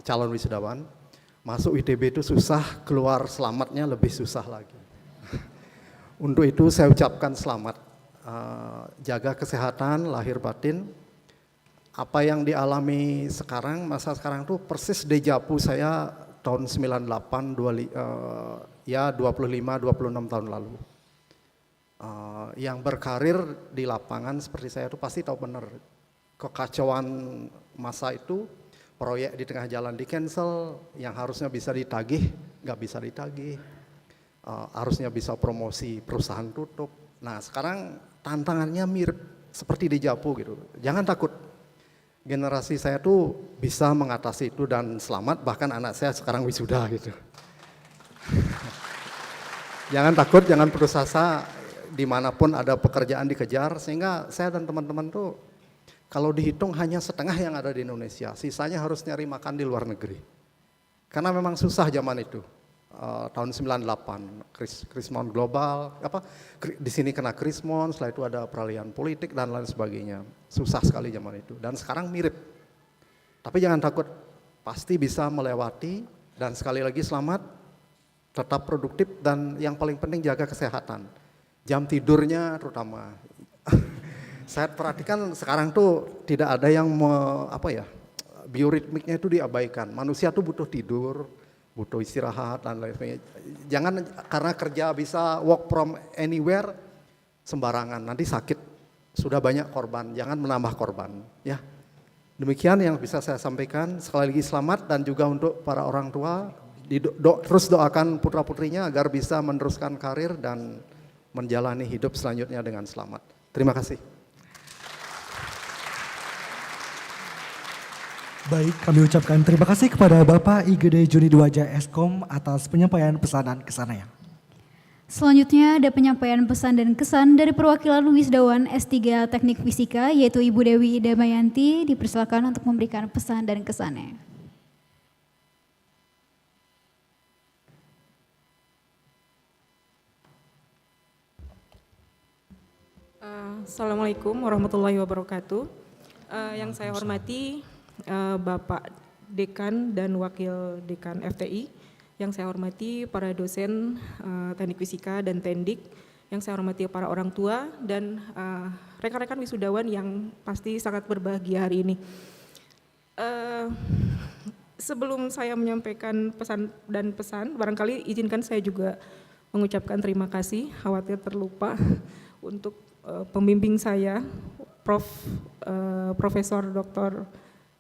calon wisudawan masuk ITB itu susah, keluar selamatnya lebih susah lagi. Untuk itu saya ucapkan selamat, jaga kesehatan lahir batin. Apa yang dialami sekarang, masa sekarang itu persis dejavu saya tahun 98, 25-26 tahun lalu. Yang berkarir di lapangan seperti saya itu pasti tahu benar kekacauan masa itu, proyek di tengah jalan di cancel, yang harusnya bisa ditagih nggak bisa ditagih, harusnya bisa promosi perusahaan tutup. Nah sekarang tantangannya mirip seperti di Japu gitu. Jangan takut, generasi saya tuh bisa mengatasi itu dan selamat, bahkan anak saya sekarang wisuda gitu. Jangan takut, jangan putus asa, dimanapun ada pekerjaan dikejar, sehingga saya dan teman-teman tuh kalau dihitung hanya setengah yang ada di Indonesia, sisanya harus nyari makan di luar negeri. Karena memang susah zaman itu. Tahun 98 krismon global, di sini kena krismon, setelah itu ada peralihan politik dan lain sebagainya. Susah sekali zaman itu dan sekarang mirip. Tapi jangan takut, pasti bisa melewati, dan sekali lagi selamat, tetap produktif, dan yang paling penting jaga kesehatan. Jam tidurnya terutama. Saya perhatikan sekarang tuh tidak ada yang bioritmiknya itu diabaikan. Manusia tuh butuh tidur, butuh istirahat dan lain sebagainya. Jangan karena kerja bisa work from anywhere sembarangan, nanti sakit. Sudah banyak korban, jangan menambah korban. Ya, demikian yang bisa saya sampaikan. Sekali lagi selamat, dan juga untuk para orang tua, terus doakan putra putrinya agar bisa meneruskan karir dan menjalani hidup selanjutnya dengan selamat. Terima kasih. Baik, kami ucapkan terima kasih kepada Bapak IGD Juni Dwaja Eskom atas penyampaian pesan dan kesannya. Selanjutnya ada penyampaian pesan dan kesan dari perwakilan Wisdawan S3 Teknik Fisika, yaitu Ibu Dewi Damayanti. Dipersilakan untuk memberikan pesan dan kesannya. Assalamualaikum warahmatullahi wabarakatuh. Yang saya hormati Bapak Dekan dan Wakil Dekan FTI, yang saya hormati para dosen Teknik Fisika dan Tendik, yang saya hormati para orang tua dan rekan-rekan wisudawan yang pasti sangat berbahagia hari ini. Sebelum saya menyampaikan pesan dan pesan, barangkali izinkan saya juga mengucapkan terima kasih, khawatir terlupa, untuk pembimbing saya, Profesor Dr.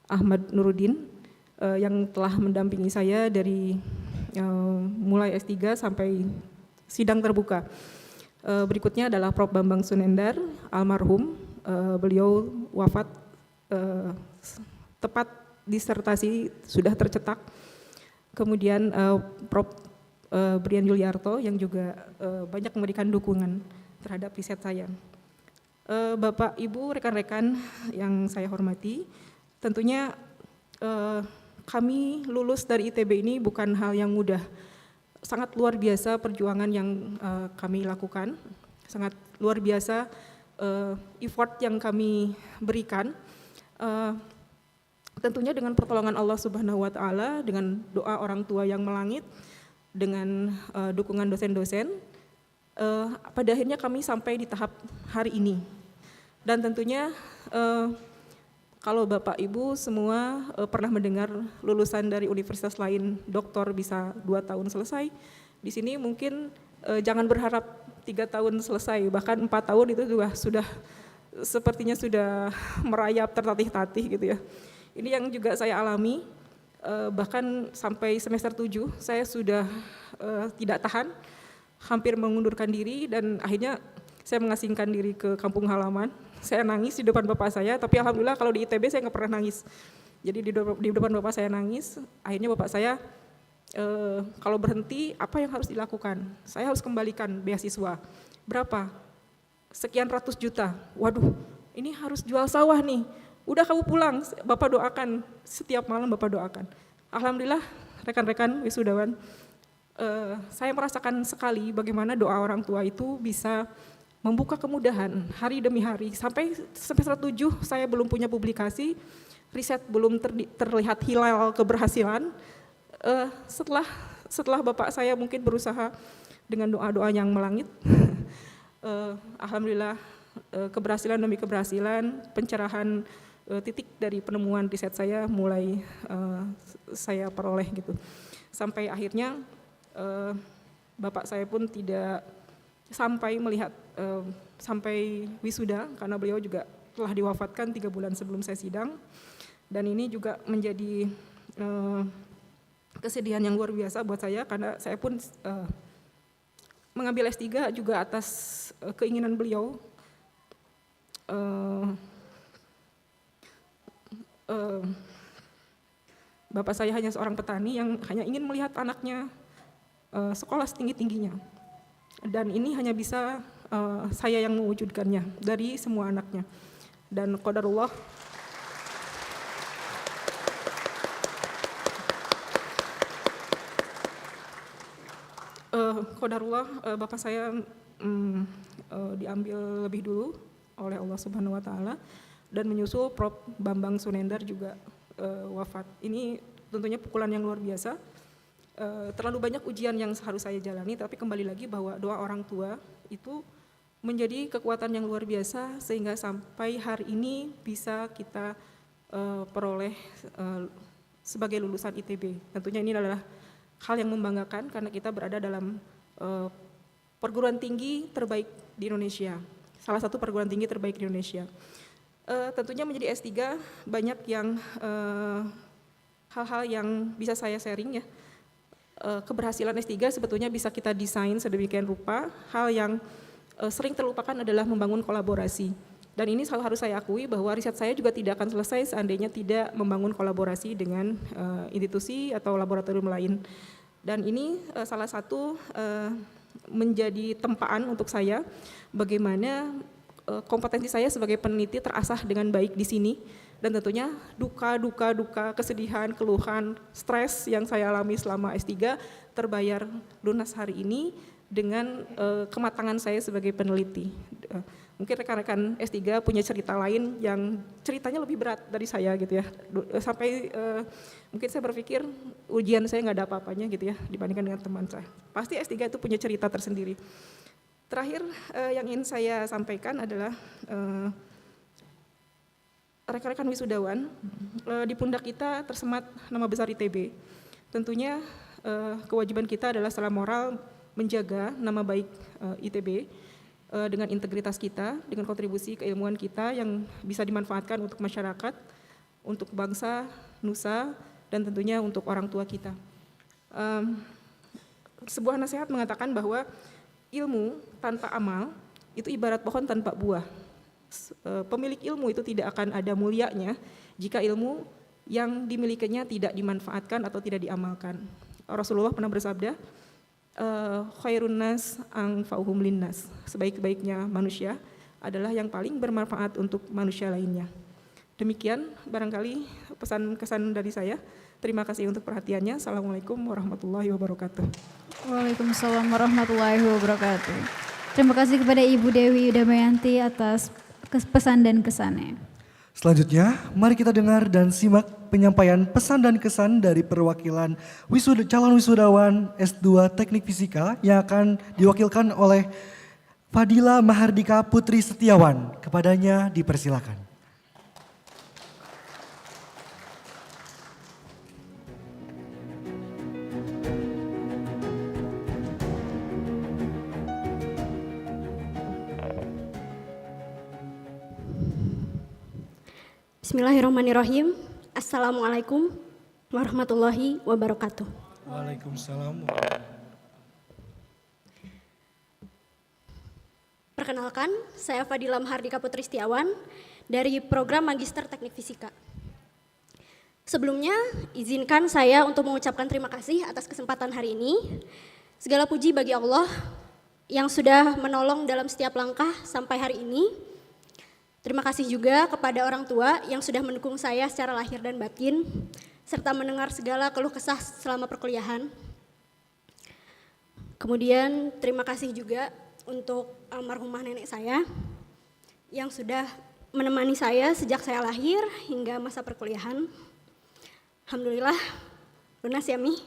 Ahmad Nuruddin, yang telah mendampingi saya dari mulai S3 sampai sidang terbuka. Berikutnya adalah Prof. Bambang Sunendar, almarhum, beliau wafat tepat disertasi sudah tercetak. Kemudian Prof. Brian Yuliarto yang juga banyak memberikan dukungan terhadap riset saya. Bapak, Ibu, rekan-rekan yang saya hormati, tentunya kami lulus dari ITB ini bukan hal yang mudah. Sangat luar biasa perjuangan yang kami lakukan, sangat luar biasa effort yang kami berikan. Tentunya dengan pertolongan Allah Subhanahu wa Ta'ala, dengan doa orang tua yang melangit, dengan dukungan dosen-dosen, pada akhirnya kami sampai di tahap hari ini. Dan tentunya kalau Bapak Ibu semua pernah mendengar lulusan dari universitas lain doktor bisa 2 tahun selesai, di sini mungkin jangan berharap 3 tahun selesai, bahkan 4 tahun itu juga sudah sepertinya sudah merayap tertatih-tatih gitu ya. Ini yang juga saya alami, bahkan sampai semester 7 saya sudah tidak tahan, hampir mengundurkan diri, dan akhirnya saya mengasingkan diri ke kampung halaman. Saya nangis di depan bapak saya, tapi alhamdulillah kalau di ITB saya nggak pernah nangis. Jadi di depan bapak saya nangis, akhirnya bapak saya kalau berhenti apa yang harus dilakukan? Saya harus kembalikan beasiswa. Berapa? Sekian ratus juta. Waduh, ini harus jual sawah nih. Udah kamu pulang, bapak doakan, setiap malam bapak doakan. Alhamdulillah rekan-rekan wisudawan, saya merasakan sekali bagaimana doa orang tua itu bisa membuka kemudahan hari demi hari. Sampai semester 7 saya belum punya publikasi, riset belum terlihat hilal keberhasilan. Setelah bapak saya mungkin berusaha dengan doa-doa yang melangit, alhamdulillah keberhasilan demi keberhasilan, pencerahan titik dari penemuan riset saya mulai saya peroleh gitu. Sampai akhirnya bapak saya pun tidak sampai melihat sampai wisuda, karena beliau juga telah diwafatkan 3 bulan sebelum saya sidang. Dan ini juga menjadi kesedihan yang luar biasa buat saya, karena saya pun mengambil S3 juga atas keinginan beliau. eh, bapak saya hanya seorang petani yang hanya ingin melihat anaknya sekolah setinggi-tingginya. Dan ini hanya bisa saya yang mewujudkannya dari semua anaknya. Dan qadarullah, bapak saya diambil lebih dulu oleh Allah Subhanahu wa taala, dan menyusul Prof. Bambang Sunendar juga wafat. Ini tentunya pukulan yang luar biasa. Terlalu banyak ujian yang harus saya jalani, tapi kembali lagi bahwa doa orang tua itu menjadi kekuatan yang luar biasa sehingga sampai hari ini bisa kita peroleh sebagai lulusan ITB. Tentunya ini adalah hal yang membanggakan karena kita berada dalam perguruan tinggi terbaik di Indonesia, salah satu perguruan tinggi terbaik di Indonesia. Tentunya menjadi S3 banyak yang hal-hal yang bisa saya sharing ya. Keberhasilan S3 sebetulnya bisa kita desain sedemikian rupa. Hal yang sering terlupakan adalah membangun kolaborasi. Dan ini harus saya akui bahwa riset saya juga tidak akan selesai seandainya tidak membangun kolaborasi dengan institusi atau laboratorium lain. Dan ini salah satu menjadi tempaan untuk saya bagaimana kompetensi saya sebagai peneliti terasah dengan baik di sini. Dan tentunya duka, kesedihan, keluhan, stres yang saya alami selama S3 terbayar lunas hari ini dengan kematangan saya sebagai peneliti. Mungkin rekan-rekan S3 punya cerita lain yang ceritanya lebih berat dari saya gitu ya. Sampai mungkin saya berpikir ujian saya nggak ada apa-apanya gitu ya dibandingkan dengan teman saya. Pasti S3 itu punya cerita tersendiri. Terakhir yang ingin saya sampaikan adalah rekan-rekan wisudawan, di pundak kita tersemat nama besar ITB. Tentunya kewajiban kita adalah secara moral menjaga nama baik ITB dengan integritas kita, dengan kontribusi keilmuan kita yang bisa dimanfaatkan untuk masyarakat, untuk bangsa, nusa, dan tentunya untuk orang tua kita. Sebuah nasihat mengatakan bahwa ilmu tanpa amal itu ibarat pohon tanpa buah. Pemilik ilmu itu tidak akan ada mulianya jika ilmu yang dimilikinya tidak dimanfaatkan atau tidak diamalkan. Rasulullah pernah bersabda, khairun nas anfa'uhum linnas. Sebaik-baiknya manusia adalah yang paling bermanfaat untuk manusia lainnya. Demikian barangkali pesan kesan dari saya. Terima kasih untuk perhatiannya. Assalamualaikum warahmatullahi wabarakatuh. Waalaikumsalam warahmatullahi wabarakatuh. Terima kasih kepada Ibu Dewi Damayanti atas pesan dan kesannya. Selanjutnya, mari kita dengar dan simak penyampaian pesan dan kesan dari perwakilan calon wisudawan S2 Teknik Fisika yang akan diwakilkan oleh Fadila Mahardika Putri Setiawan. Kepadanya dipersilakan. Bismillahirrahmanirrahim. Assalamualaikum warahmatullahi wabarakatuh. Waalaikumsalam. Perkenalkan, saya Fadila Mahardika Putri Setiawan dari Program Magister Teknik Fisika. Sebelumnya, izinkan saya untuk mengucapkan terima kasih atas kesempatan hari ini. Segala puji bagi Allah yang sudah menolong dalam setiap langkah sampai hari ini. Terima kasih juga kepada orang tua yang sudah mendukung saya secara lahir dan batin, serta mendengar segala keluh kesah selama perkuliahan. Kemudian terima kasih juga untuk almarhumah nenek saya yang sudah menemani saya sejak saya lahir hingga masa perkuliahan. Alhamdulillah, lunas ya Mi.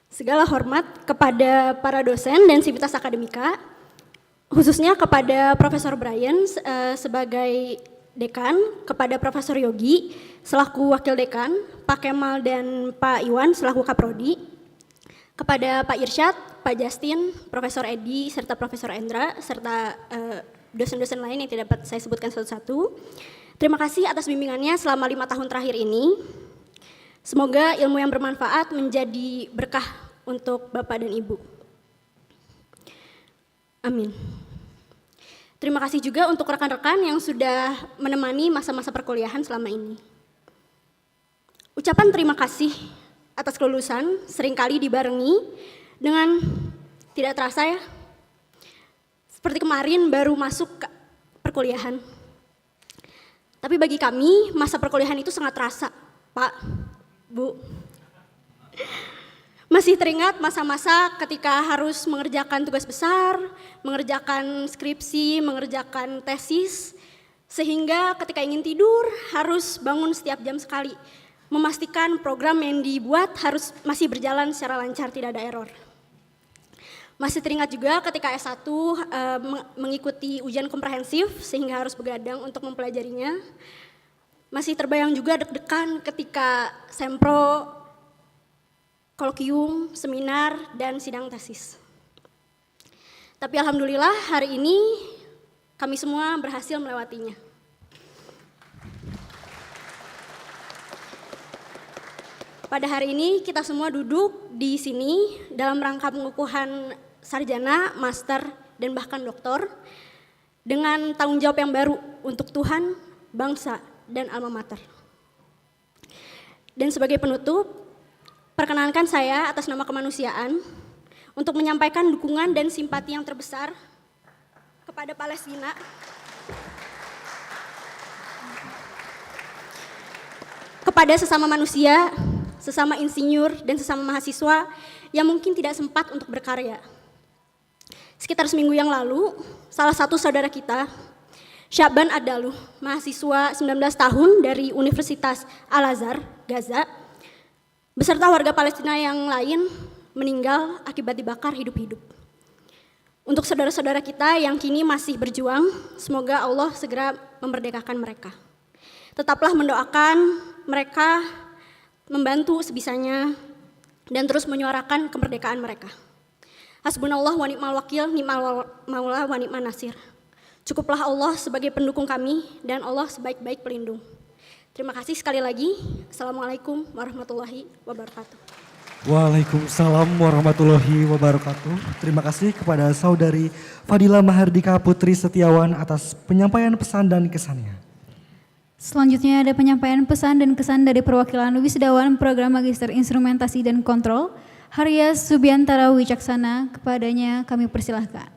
Segala hormat kepada para dosen dan sivitas akademika, khususnya kepada Profesor Brian sebagai dekan, kepada Profesor Yogi selaku wakil dekan, Pak Kemal dan Pak Iwan selaku kaprodi, kepada Pak Irsyad, Pak Justin, Profesor Edi, serta Profesor Endra, serta dosen-dosen lain yang tidak dapat saya sebutkan satu-satu. Terima kasih atas bimbingannya selama 5 tahun terakhir ini. Semoga ilmu yang bermanfaat menjadi berkah untuk Bapak dan Ibu. Amin. Terima kasih juga untuk rekan-rekan yang sudah menemani masa-masa perkuliahan selama ini. Ucapan terima kasih atas kelulusan seringkali dibarengi dengan tidak terasa ya, seperti kemarin baru masuk ke perkuliahan. Tapi bagi kami masa perkuliahan itu sangat terasa, Pak, Bu. Masih teringat masa-masa ketika harus mengerjakan tugas besar, mengerjakan skripsi, mengerjakan tesis, sehingga ketika ingin tidur harus bangun setiap jam sekali, memastikan program yang dibuat harus masih berjalan secara lancar, tidak ada error. Masih teringat juga ketika S1 mengikuti ujian komprehensif sehingga harus begadang untuk mempelajarinya. Masih terbayang juga deg-degan ketika sempro, kolokium, seminar, dan sidang tesis. Tapi alhamdulillah hari ini kami semua berhasil melewatinya. Pada hari ini kita semua duduk di sini dalam rangka pengukuhan sarjana, master, dan bahkan doktor dengan tanggung jawab yang baru untuk Tuhan, bangsa, dan alma mater. Dan sebagai penutup, perkenankan saya atas nama kemanusiaan untuk menyampaikan dukungan dan simpati yang terbesar kepada Palestina, kepada sesama manusia, sesama insinyur, dan sesama mahasiswa yang mungkin tidak sempat untuk berkarya. Sekitar seminggu yang lalu, salah satu saudara kita, Syaban Adaluh, mahasiswa 19 tahun dari Universitas Al-Azhar, Gaza, beserta warga Palestina yang lain meninggal akibat dibakar hidup-hidup. Untuk saudara-saudara kita yang kini masih berjuang, semoga Allah segera memerdekakan mereka. Tetaplah mendoakan mereka, membantu sebisanya, dan terus menyuarakan kemerdekaan mereka. Hasbunallah wa ni'mal wakil, ni'mal maula wa ni'man nasir. Cukuplah Allah sebagai pendukung kami dan Allah sebaik-baik pelindung. Terima kasih sekali lagi. Assalamualaikum warahmatullahi wabarakatuh. Waalaikumsalam warahmatullahi wabarakatuh. Terima kasih kepada Saudari Fadila Mahardika Putri Setiawan atas penyampaian pesan dan kesannya. Selanjutnya ada penyampaian pesan dan kesan dari perwakilan wisudawan program Magister Instrumentasi dan Kontrol, Haria Subiantara Wicaksana. Kepadanya kami persilahkan.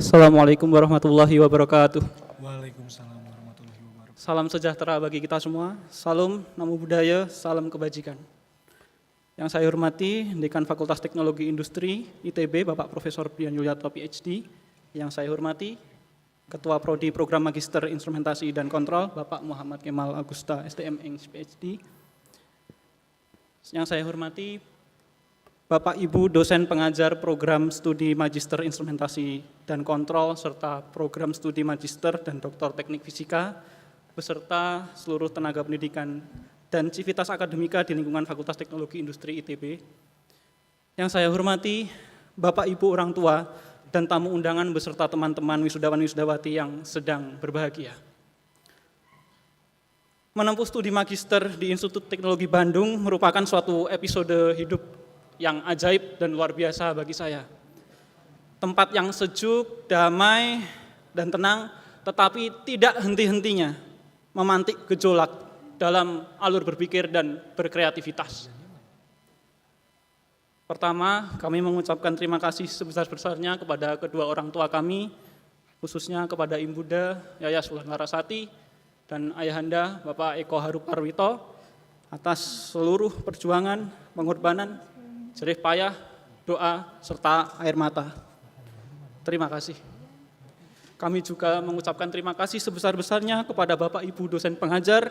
Assalamualaikum warahmatullahi wabarakatuh. Waalaikumsalam warahmatullahi wabarakatuh. Salam sejahtera bagi kita semua. Salam, namo buddhaya, salam kebajikan. Yang saya hormati Dekan Fakultas Teknologi Industri ITB, Bapak Profesor Brian Yuliarto PhD. Yang saya hormati Ketua Prodi Program Magister Instrumentasi dan Kontrol, Bapak Muhammad Kemal Agusta STM Eng PhD. Yang saya hormati Bapak Ibu dosen pengajar program studi Magister Instrumentasi dan Kontrol serta program studi Magister dan Doktor Teknik Fisika beserta seluruh tenaga pendidikan dan civitas akademika di lingkungan Fakultas Teknologi Industri ITB. Yang saya hormati Bapak Ibu orang tua dan tamu undangan beserta teman-teman wisudawan-wisudawati yang sedang berbahagia. Menempuh studi Magister di Institut Teknologi Bandung merupakan suatu episode hidup yang ajaib dan luar biasa bagi saya. Tempat yang sejuk, damai, dan tenang, tetapi tidak henti-hentinya memantik gejolak dalam alur berpikir dan berkreativitas. Pertama, kami mengucapkan terima kasih sebesar-besarnya kepada kedua orang tua kami, khususnya kepada Ibu Bunda Yaya Sulan Larasati dan Ayahanda Bapak Eko Haruparwito atas seluruh perjuangan, pengorbanan, jerih payah, doa, serta air mata. Terima kasih. Kami juga mengucapkan terima kasih sebesar-besarnya kepada Bapak Ibu dosen pengajar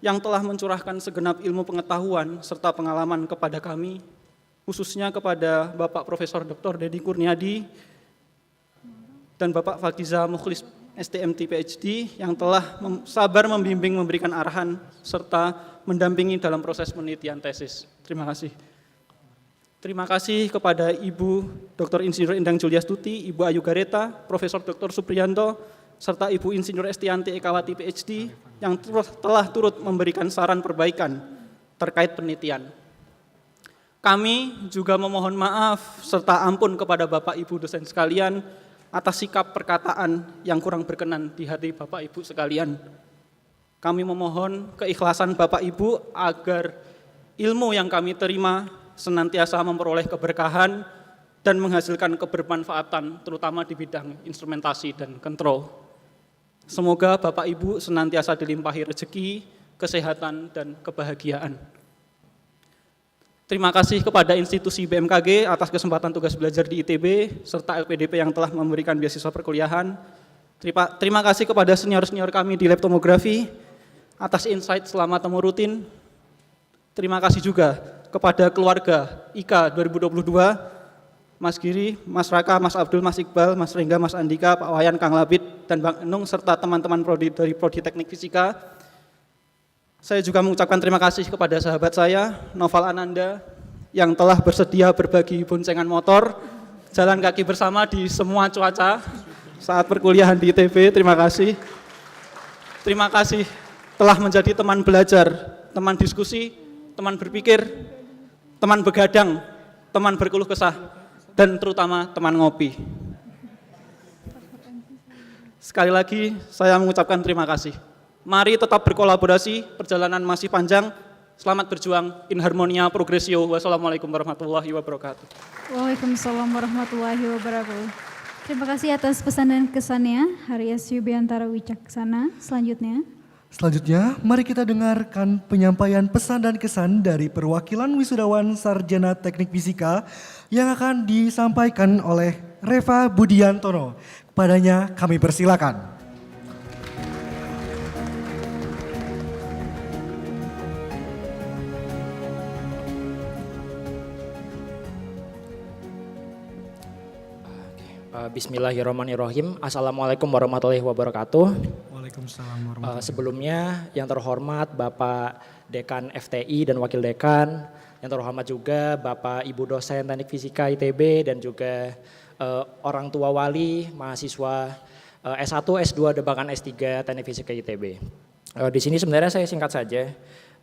yang telah mencurahkan segenap ilmu pengetahuan serta pengalaman kepada kami, khususnya kepada Bapak Profesor Dr. Dedi Kurniadi dan Bapak Fakiza Mukhlis STMT PhD yang telah sabar membimbing, memberikan arahan, serta mendampingi dalam proses penelitian tesis. Terima kasih. Terima kasih kepada Ibu Dr. Insinyur Endang Juliastuti, Ibu Ayu Gareta, Profesor Dr. Supriyanto, serta Ibu Insinyur Estianti Ekawati PhD yang telah turut memberikan saran perbaikan terkait penelitian. Kami juga memohon maaf serta ampun kepada Bapak Ibu dosen sekalian atas sikap perkataan yang kurang berkenan di hati Bapak Ibu sekalian. Kami memohon keikhlasan Bapak Ibu agar ilmu yang kami terima senantiasa memperoleh keberkahan dan menghasilkan kebermanfaatan terutama di bidang instrumentasi dan kontrol. Semoga Bapak Ibu senantiasa dilimpahi rezeki, kesehatan, dan kebahagiaan. Terima kasih kepada institusi BMKG atas kesempatan tugas belajar di ITB, serta LPDP yang telah memberikan beasiswa perkuliahan. Terima kasih kepada senior-senior kami di lab tomografi atas insight selama temu rutin. Terima kasih juga kepada keluarga IKA 2022, Mas Giri, Mas Raka, Mas Abdul, Mas Iqbal, Mas Rengga, Mas Andika, Pak Wayan, Kang Labid, dan Bang Enung, serta teman-teman dari Prodi Teknik Fisika. Saya juga mengucapkan terima kasih kepada sahabat saya, Noval Ananda, yang telah bersedia berbagi boncengan motor, jalan kaki bersama di semua cuaca saat perkuliahan di ITB. Terima kasih. Terima kasih telah menjadi teman belajar, teman diskusi, teman berpikir, teman begadang, teman berkeluh kesah, dan terutama teman ngopi. Sekali lagi saya mengucapkan terima kasih. Mari tetap berkolaborasi, perjalanan masih panjang. Selamat berjuang, in harmonia progressio. Wassalamualaikum warahmatullahi wabarakatuh. Waalaikumsalam warahmatullahi wabarakatuh. Terima kasih atas pesan dan kesannya, Haryas Yubiantara Wicaksana. Selanjutnya, mari kita dengarkan penyampaian pesan dan kesan dari perwakilan wisudawan Sarjana Teknik Fisika yang akan disampaikan oleh Reva Budiantono. Kepadanya kami persilakan. Bismillahirrahmanirrahim. Assalamualaikum warahmatullahi wabarakatuh. Waalaikumsalam warahmatullahi wabarakatuh. Sebelumnya yang terhormat Bapak Dekan FTI dan Wakil Dekan, yang terhormat juga Bapak Ibu dosen Teknik Fisika ITB dan juga orang tua wali mahasiswa S1, S2 dan bahkan S3 Teknik Fisika ITB. Di sini sebenarnya saya singkat saja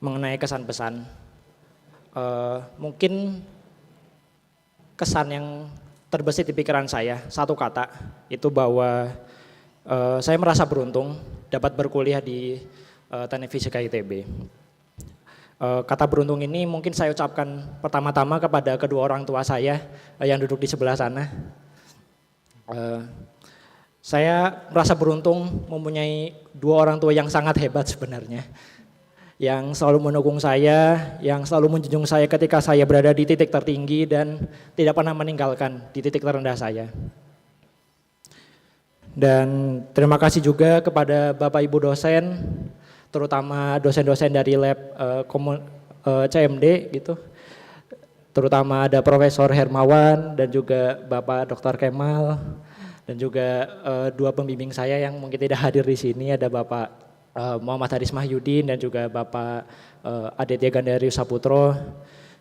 mengenai kesan pesan. Mungkin kesan yang terbesit di pikiran saya, satu kata, itu bahwa saya merasa beruntung dapat berkuliah di Teknik Fisika ITB. Kata beruntung ini mungkin saya ucapkan pertama-tama kepada kedua orang tua saya yang duduk di sebelah sana. Saya merasa beruntung mempunyai dua orang tua yang sangat hebat sebenarnya, yang selalu mendukung saya, yang selalu menjunjung saya ketika saya berada di titik tertinggi dan tidak pernah meninggalkan di titik terendah saya. Dan terima kasih juga kepada Bapak Ibu dosen, terutama dosen-dosen dari lab CMD gitu. Terutama ada Profesor Hermawan dan juga Bapak Dr. Kemal dan juga dua pembimbing saya yang mungkin tidak hadir di sini, ada Bapak Muhammad Haris Mahyudin dan juga Bapak Aditya Gandarius Saputro.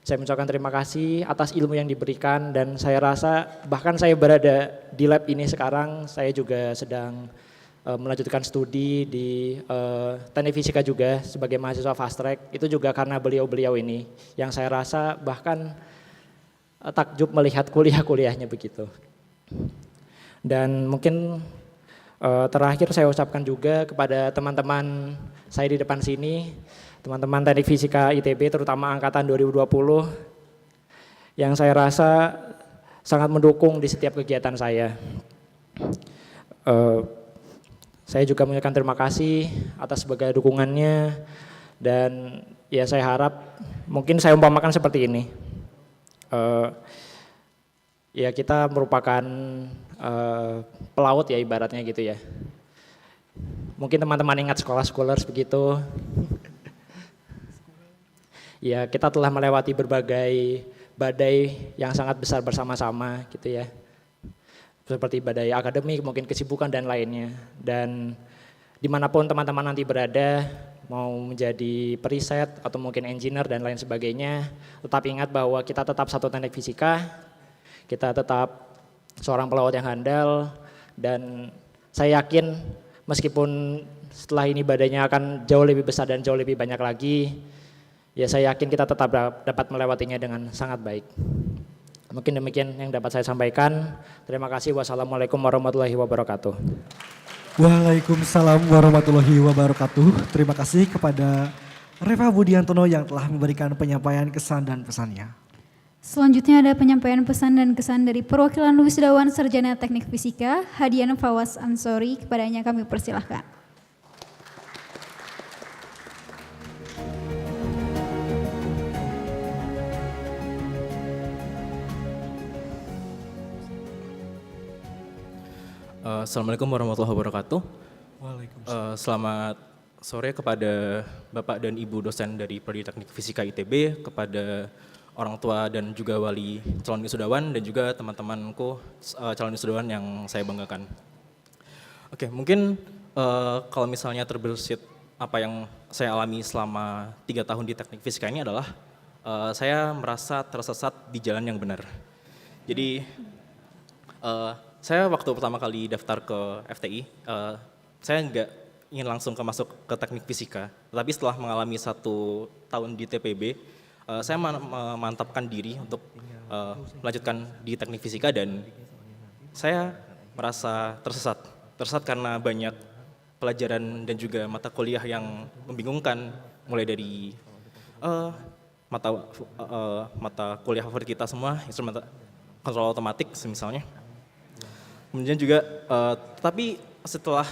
Saya mengucapkan terima kasih atas ilmu yang diberikan dan saya rasa bahkan saya berada di lab ini sekarang, saya juga sedang melanjutkan studi di Teknik Fisika juga sebagai mahasiswa fast track. Itu juga karena beliau-beliau ini yang saya rasa bahkan takjub melihat kuliah-kuliahnya begitu. Dan mungkin terakhir saya ucapkan juga kepada teman-teman saya di depan sini, teman-teman Teknik Fisika ITB terutama angkatan 2020 yang saya rasa sangat mendukung di setiap kegiatan saya. Saya juga mengucapkan terima kasih atas segala dukungannya dan ya saya harap mungkin saya umpamakan seperti ini. Ya kita merupakan pelaut ya ibaratnya gitu ya. Mungkin teman-teman ingat sekolah-scholars begitu. Ya kita telah melewati berbagai badai yang sangat besar bersama-sama gitu ya. Seperti badai akademik, mungkin kesibukan dan lainnya. Dan dimanapun teman-teman nanti berada, mau menjadi periset atau mungkin engineer dan lain sebagainya, tetap ingat bahwa kita tetap satu teknik fisika, kita tetap seorang pelawat yang handal, dan saya yakin meskipun setelah ini badainya akan jauh lebih besar dan jauh lebih banyak lagi, ya saya yakin kita tetap dapat melewatinya dengan sangat baik. Mungkin demikian yang dapat saya sampaikan. Terima kasih. Wassalamualaikum warahmatullahi wabarakatuh. Waalaikumsalam warahmatullahi wabarakatuh. Terima kasih kepada Reva Budiantono yang telah memberikan penyampaian kesan dan pesannya. Selanjutnya ada penyampaian pesan dan kesan dari perwakilan wisudawan Sarjana Teknik Fisika, Hadian Fawaz Ansori. Kepadanya kami persilahkan. Assalamualaikum warahmatullahi wabarakatuh. Waalaikumsalam. Selamat sore kepada Bapak dan Ibu dosen dari Prodi Teknik Fisika ITB, kepada orang tua dan juga wali calon wisudawan, dan juga teman-temanku calon wisudawan yang saya banggakan. Oke, mungkin kalau misalnya terbersit apa yang saya alami selama 3 tahun di Teknik Fisika ini adalah saya merasa tersesat di jalan yang benar. Jadi saya waktu pertama kali daftar ke FTI, saya nggak ingin langsung masuk ke teknik fisika, tetapi setelah mengalami 1 tahun di TPB, saya memantapkan diri untuk melanjutkan di teknik fisika, dan saya merasa tersesat karena banyak pelajaran dan juga mata kuliah yang membingungkan, mulai dari mata kuliah favorit kita semua, instrumen kontrol otomatik misalnya. Kemudian juga, tapi setelah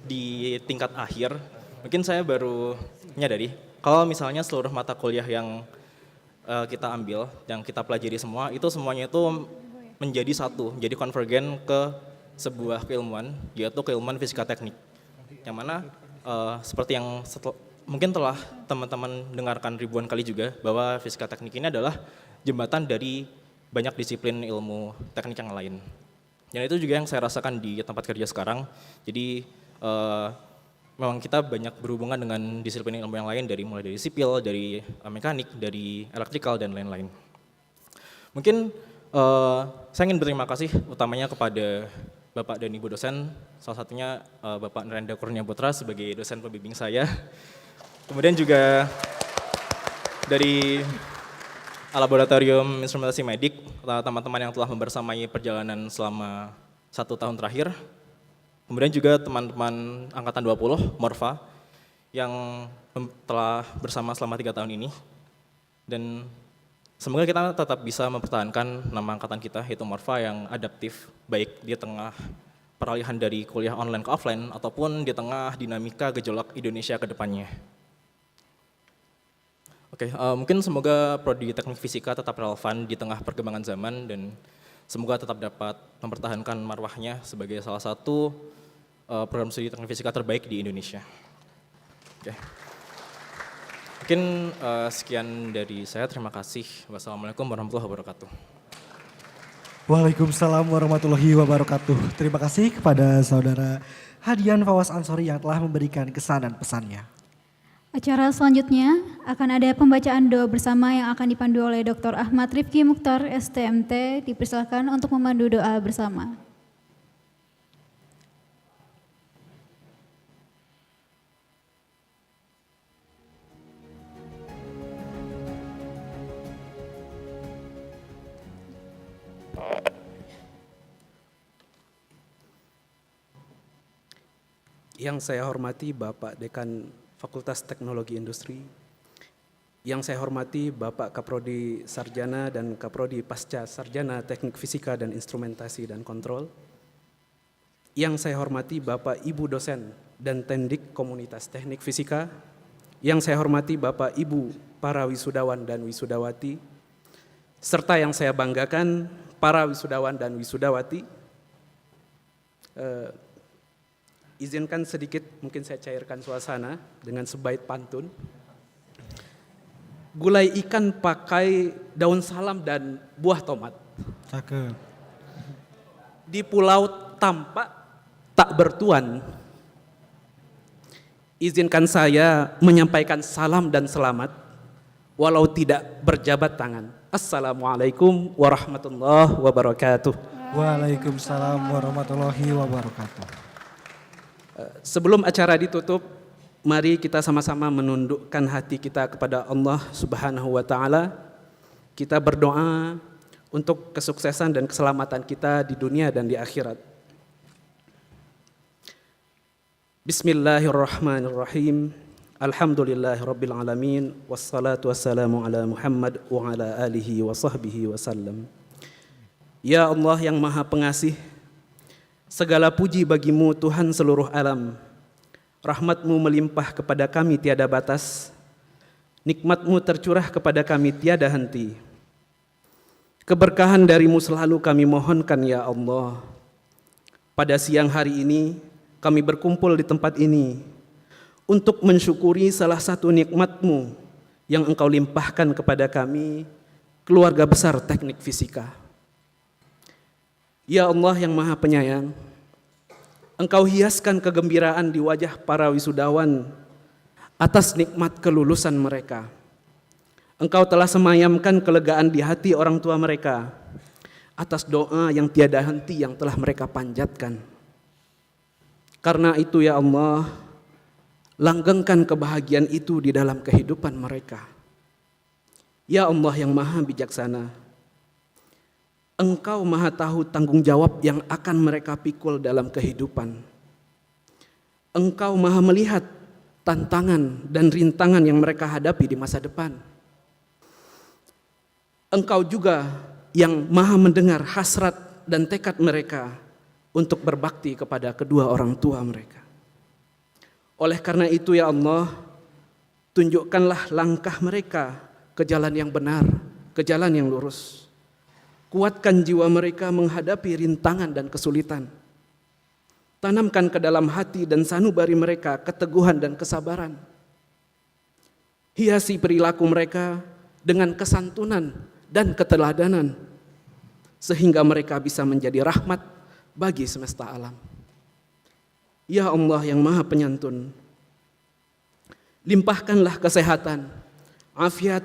di tingkat akhir, mungkin saya baru menyadari kalau misalnya seluruh mata kuliah yang kita ambil, yang kita pelajari semua, itu semuanya itu menjadi satu, menjadi konvergen ke sebuah keilmuan, yaitu keilmuan fisika teknik. Yang mana seperti yang mungkin telah teman-teman dengarkan ribuan kali juga, bahwa fisika teknik ini adalah jembatan dari banyak disiplin ilmu teknik yang lain. Dan itu juga yang saya rasakan di tempat kerja sekarang. Jadi memang kita banyak berhubungan dengan disiplin ilmu yang lain, mulai dari sipil, dari mekanik, dari elektrikal, dan lain-lain. Mungkin saya ingin berterima kasih utamanya kepada Bapak dan Ibu dosen, salah satunya Bapak Narendra Kurnia Putra sebagai dosen pembimbing saya. Kemudian juga dari Laboratorium Instrumentasi Medik, teman-teman yang telah membersamai perjalanan selama 1 tahun terakhir. Kemudian juga teman-teman Angkatan 20, Morfa, yang telah bersama selama 3 tahun ini. Dan semoga kita tetap bisa mempertahankan nama angkatan kita, yaitu Morfa, yang adaptif, baik di tengah peralihan dari kuliah online ke offline, ataupun di tengah dinamika gejolak Indonesia ke depannya. Oke, mungkin semoga Prodi Teknik Fisika tetap relevan di tengah perkembangan zaman, dan semoga tetap dapat mempertahankan marwahnya sebagai salah satu program studi teknik fisika terbaik di Indonesia. Oke. Mungkin sekian dari saya, terima kasih. Wassalamualaikum warahmatullahi wabarakatuh. Waalaikumsalam warahmatullahi wabarakatuh. Terima kasih kepada Saudara Hadian Fawaz Ansori yang telah memberikan kesan dan pesannya. Acara selanjutnya akan ada pembacaan doa bersama yang akan dipandu oleh Dr. Ahmad Rifki Mukhtar, STMT. Dipersilakan untuk memandu doa bersama. Yang saya hormati Bapak Dekan Fakultas Teknologi Industri, yang saya hormati Bapak Kaprodi Sarjana dan Kaprodi Pasca Sarjana Teknik Fisika dan Instrumentasi dan Kontrol, yang saya hormati Bapak Ibu dosen dan tendik Komunitas Teknik Fisika, yang saya hormati Bapak Ibu para wisudawan dan wisudawati, serta yang saya banggakan para wisudawan dan wisudawati. Izinkan sedikit, mungkin saya cairkan suasana dengan sebaik pantun. Gulai ikan pakai daun salam dan buah tomat. Cakep. Di pulau tampak tak bertuan. izinkan saya menyampaikan salam dan selamat walau tidak berjabat tangan. Assalamualaikum warahmatullahi wabarakatuh. Waalaikumsalam warahmatullahi wabarakatuh. Sebelum acara ditutup, mari kita sama-sama menundukkan hati kita kepada Allah Subhanahu wa taala. Kita berdoa untuk kesuksesan dan keselamatan kita di dunia dan di akhirat. Bismillahirrahmanirrahim. Alhamdulillahirabbil alamin wassalatu wassalamu ala Muhammad wa ala alihi wa sahbihi wasallam. Ya Allah yang Maha Pengasih, segala puji bagimu Tuhan seluruh alam. Rahmat-Mu melimpah kepada kami tiada batas. Nikmat-Mu tercurah kepada kami tiada henti. Keberkahan dari-Mu selalu kami mohonkan ya Allah. Pada siang hari ini kami berkumpul di tempat ini untuk mensyukuri salah satu nikmat-Mu yang Engkau limpahkan kepada kami, keluarga besar Teknik Fisika. Ya Allah yang Maha Penyayang, Engkau hiaskan kegembiraan di wajah para wisudawan atas nikmat kelulusan mereka. Engkau telah semayamkan kelegaan di hati orang tua mereka atas doa yang tiada henti yang telah mereka panjatkan. Karena itu ya Allah, langgengkan kebahagiaan itu di dalam kehidupan mereka. Ya Allah yang Maha Bijaksana, Engkau Maha tahu tanggung jawab yang akan mereka pikul dalam kehidupan. Engkau Maha melihat tantangan dan rintangan yang mereka hadapi di masa depan. Engkau juga yang Maha mendengar hasrat dan tekad mereka untuk berbakti kepada kedua orang tua mereka. Oleh karena itu ya Allah, tunjukkanlah langkah mereka ke jalan yang benar, ke jalan yang lurus. Kuatkan jiwa mereka menghadapi rintangan dan kesulitan. Tanamkan ke dalam hati dan sanubari mereka keteguhan dan kesabaran. Hiasi perilaku mereka dengan kesantunan dan keteladanan, sehingga mereka bisa menjadi rahmat bagi semesta alam. Ya Allah yang Maha Penyantun, limpahkanlah kesehatan, afiat,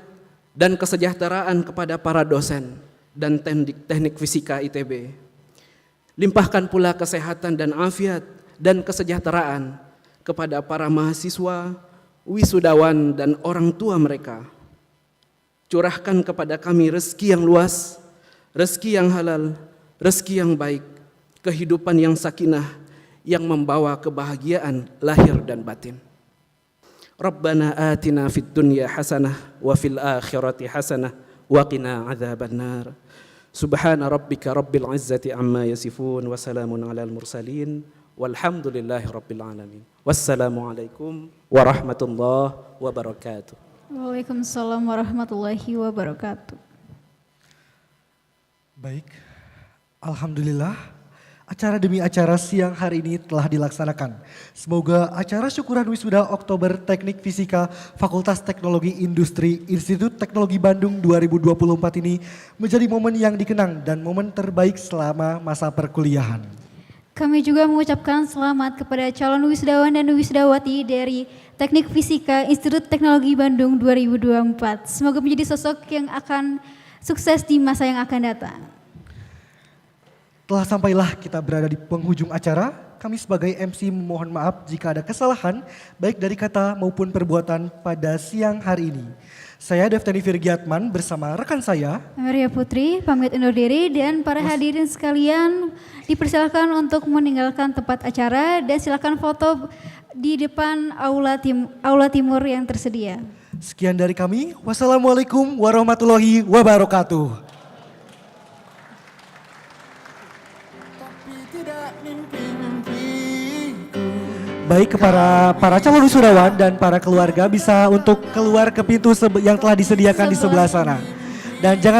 dan kesejahteraan kepada para dosen dan teknik fisika ITB. Limpahkan pula kesehatan dan afiat dan kesejahteraan kepada para mahasiswa, wisudawan, dan orang tua mereka. Curahkan kepada kami rezeki yang luas, rezeki yang halal, rezeki yang baik, kehidupan yang sakinah, yang membawa kebahagiaan lahir dan batin. Rabbana atina fid dunya hasanah wa fil akhirati hasanah wa qina adzabannar. Subhana rabbika rabbil izzati amma yasifun wa salamun alal mursalin walhamdulillahi rabbil alamin. Wassalamualaikum warahmatullahi wabarakatuh. Waalaikumsalam warahmatullahi wabarakatuh. Baik, alhamdulillah acara demi acara siang hari ini telah dilaksanakan. Semoga acara syukuran wisuda Oktober Teknik Fisika Fakultas Teknologi Industri Institut Teknologi Bandung 2024 ini menjadi momen yang dikenang dan momen terbaik selama masa perkuliahan. Kami juga mengucapkan selamat kepada calon wisudawan dan wisudawati dari Teknik Fisika Institut Teknologi Bandung 2024. Semoga menjadi sosok yang akan sukses di masa yang akan datang. Telah sampailah kita berada di penghujung acara. Kami sebagai MC memohon maaf jika ada kesalahan baik dari kata maupun perbuatan pada siang hari ini. Saya Deftani Virgiatman bersama rekan saya Maria Putri pamit undur diri dan para hadirin sekalian dipersilakan untuk meninggalkan tempat acara dan silakan foto di depan aula timur yang tersedia. Sekian dari kami. Wassalamualaikum warahmatullahi wabarakatuh. Baik, para calon wisudawan dan para keluarga bisa untuk keluar ke pintu yang telah disediakan di sebelah sana. Dan jangan lupa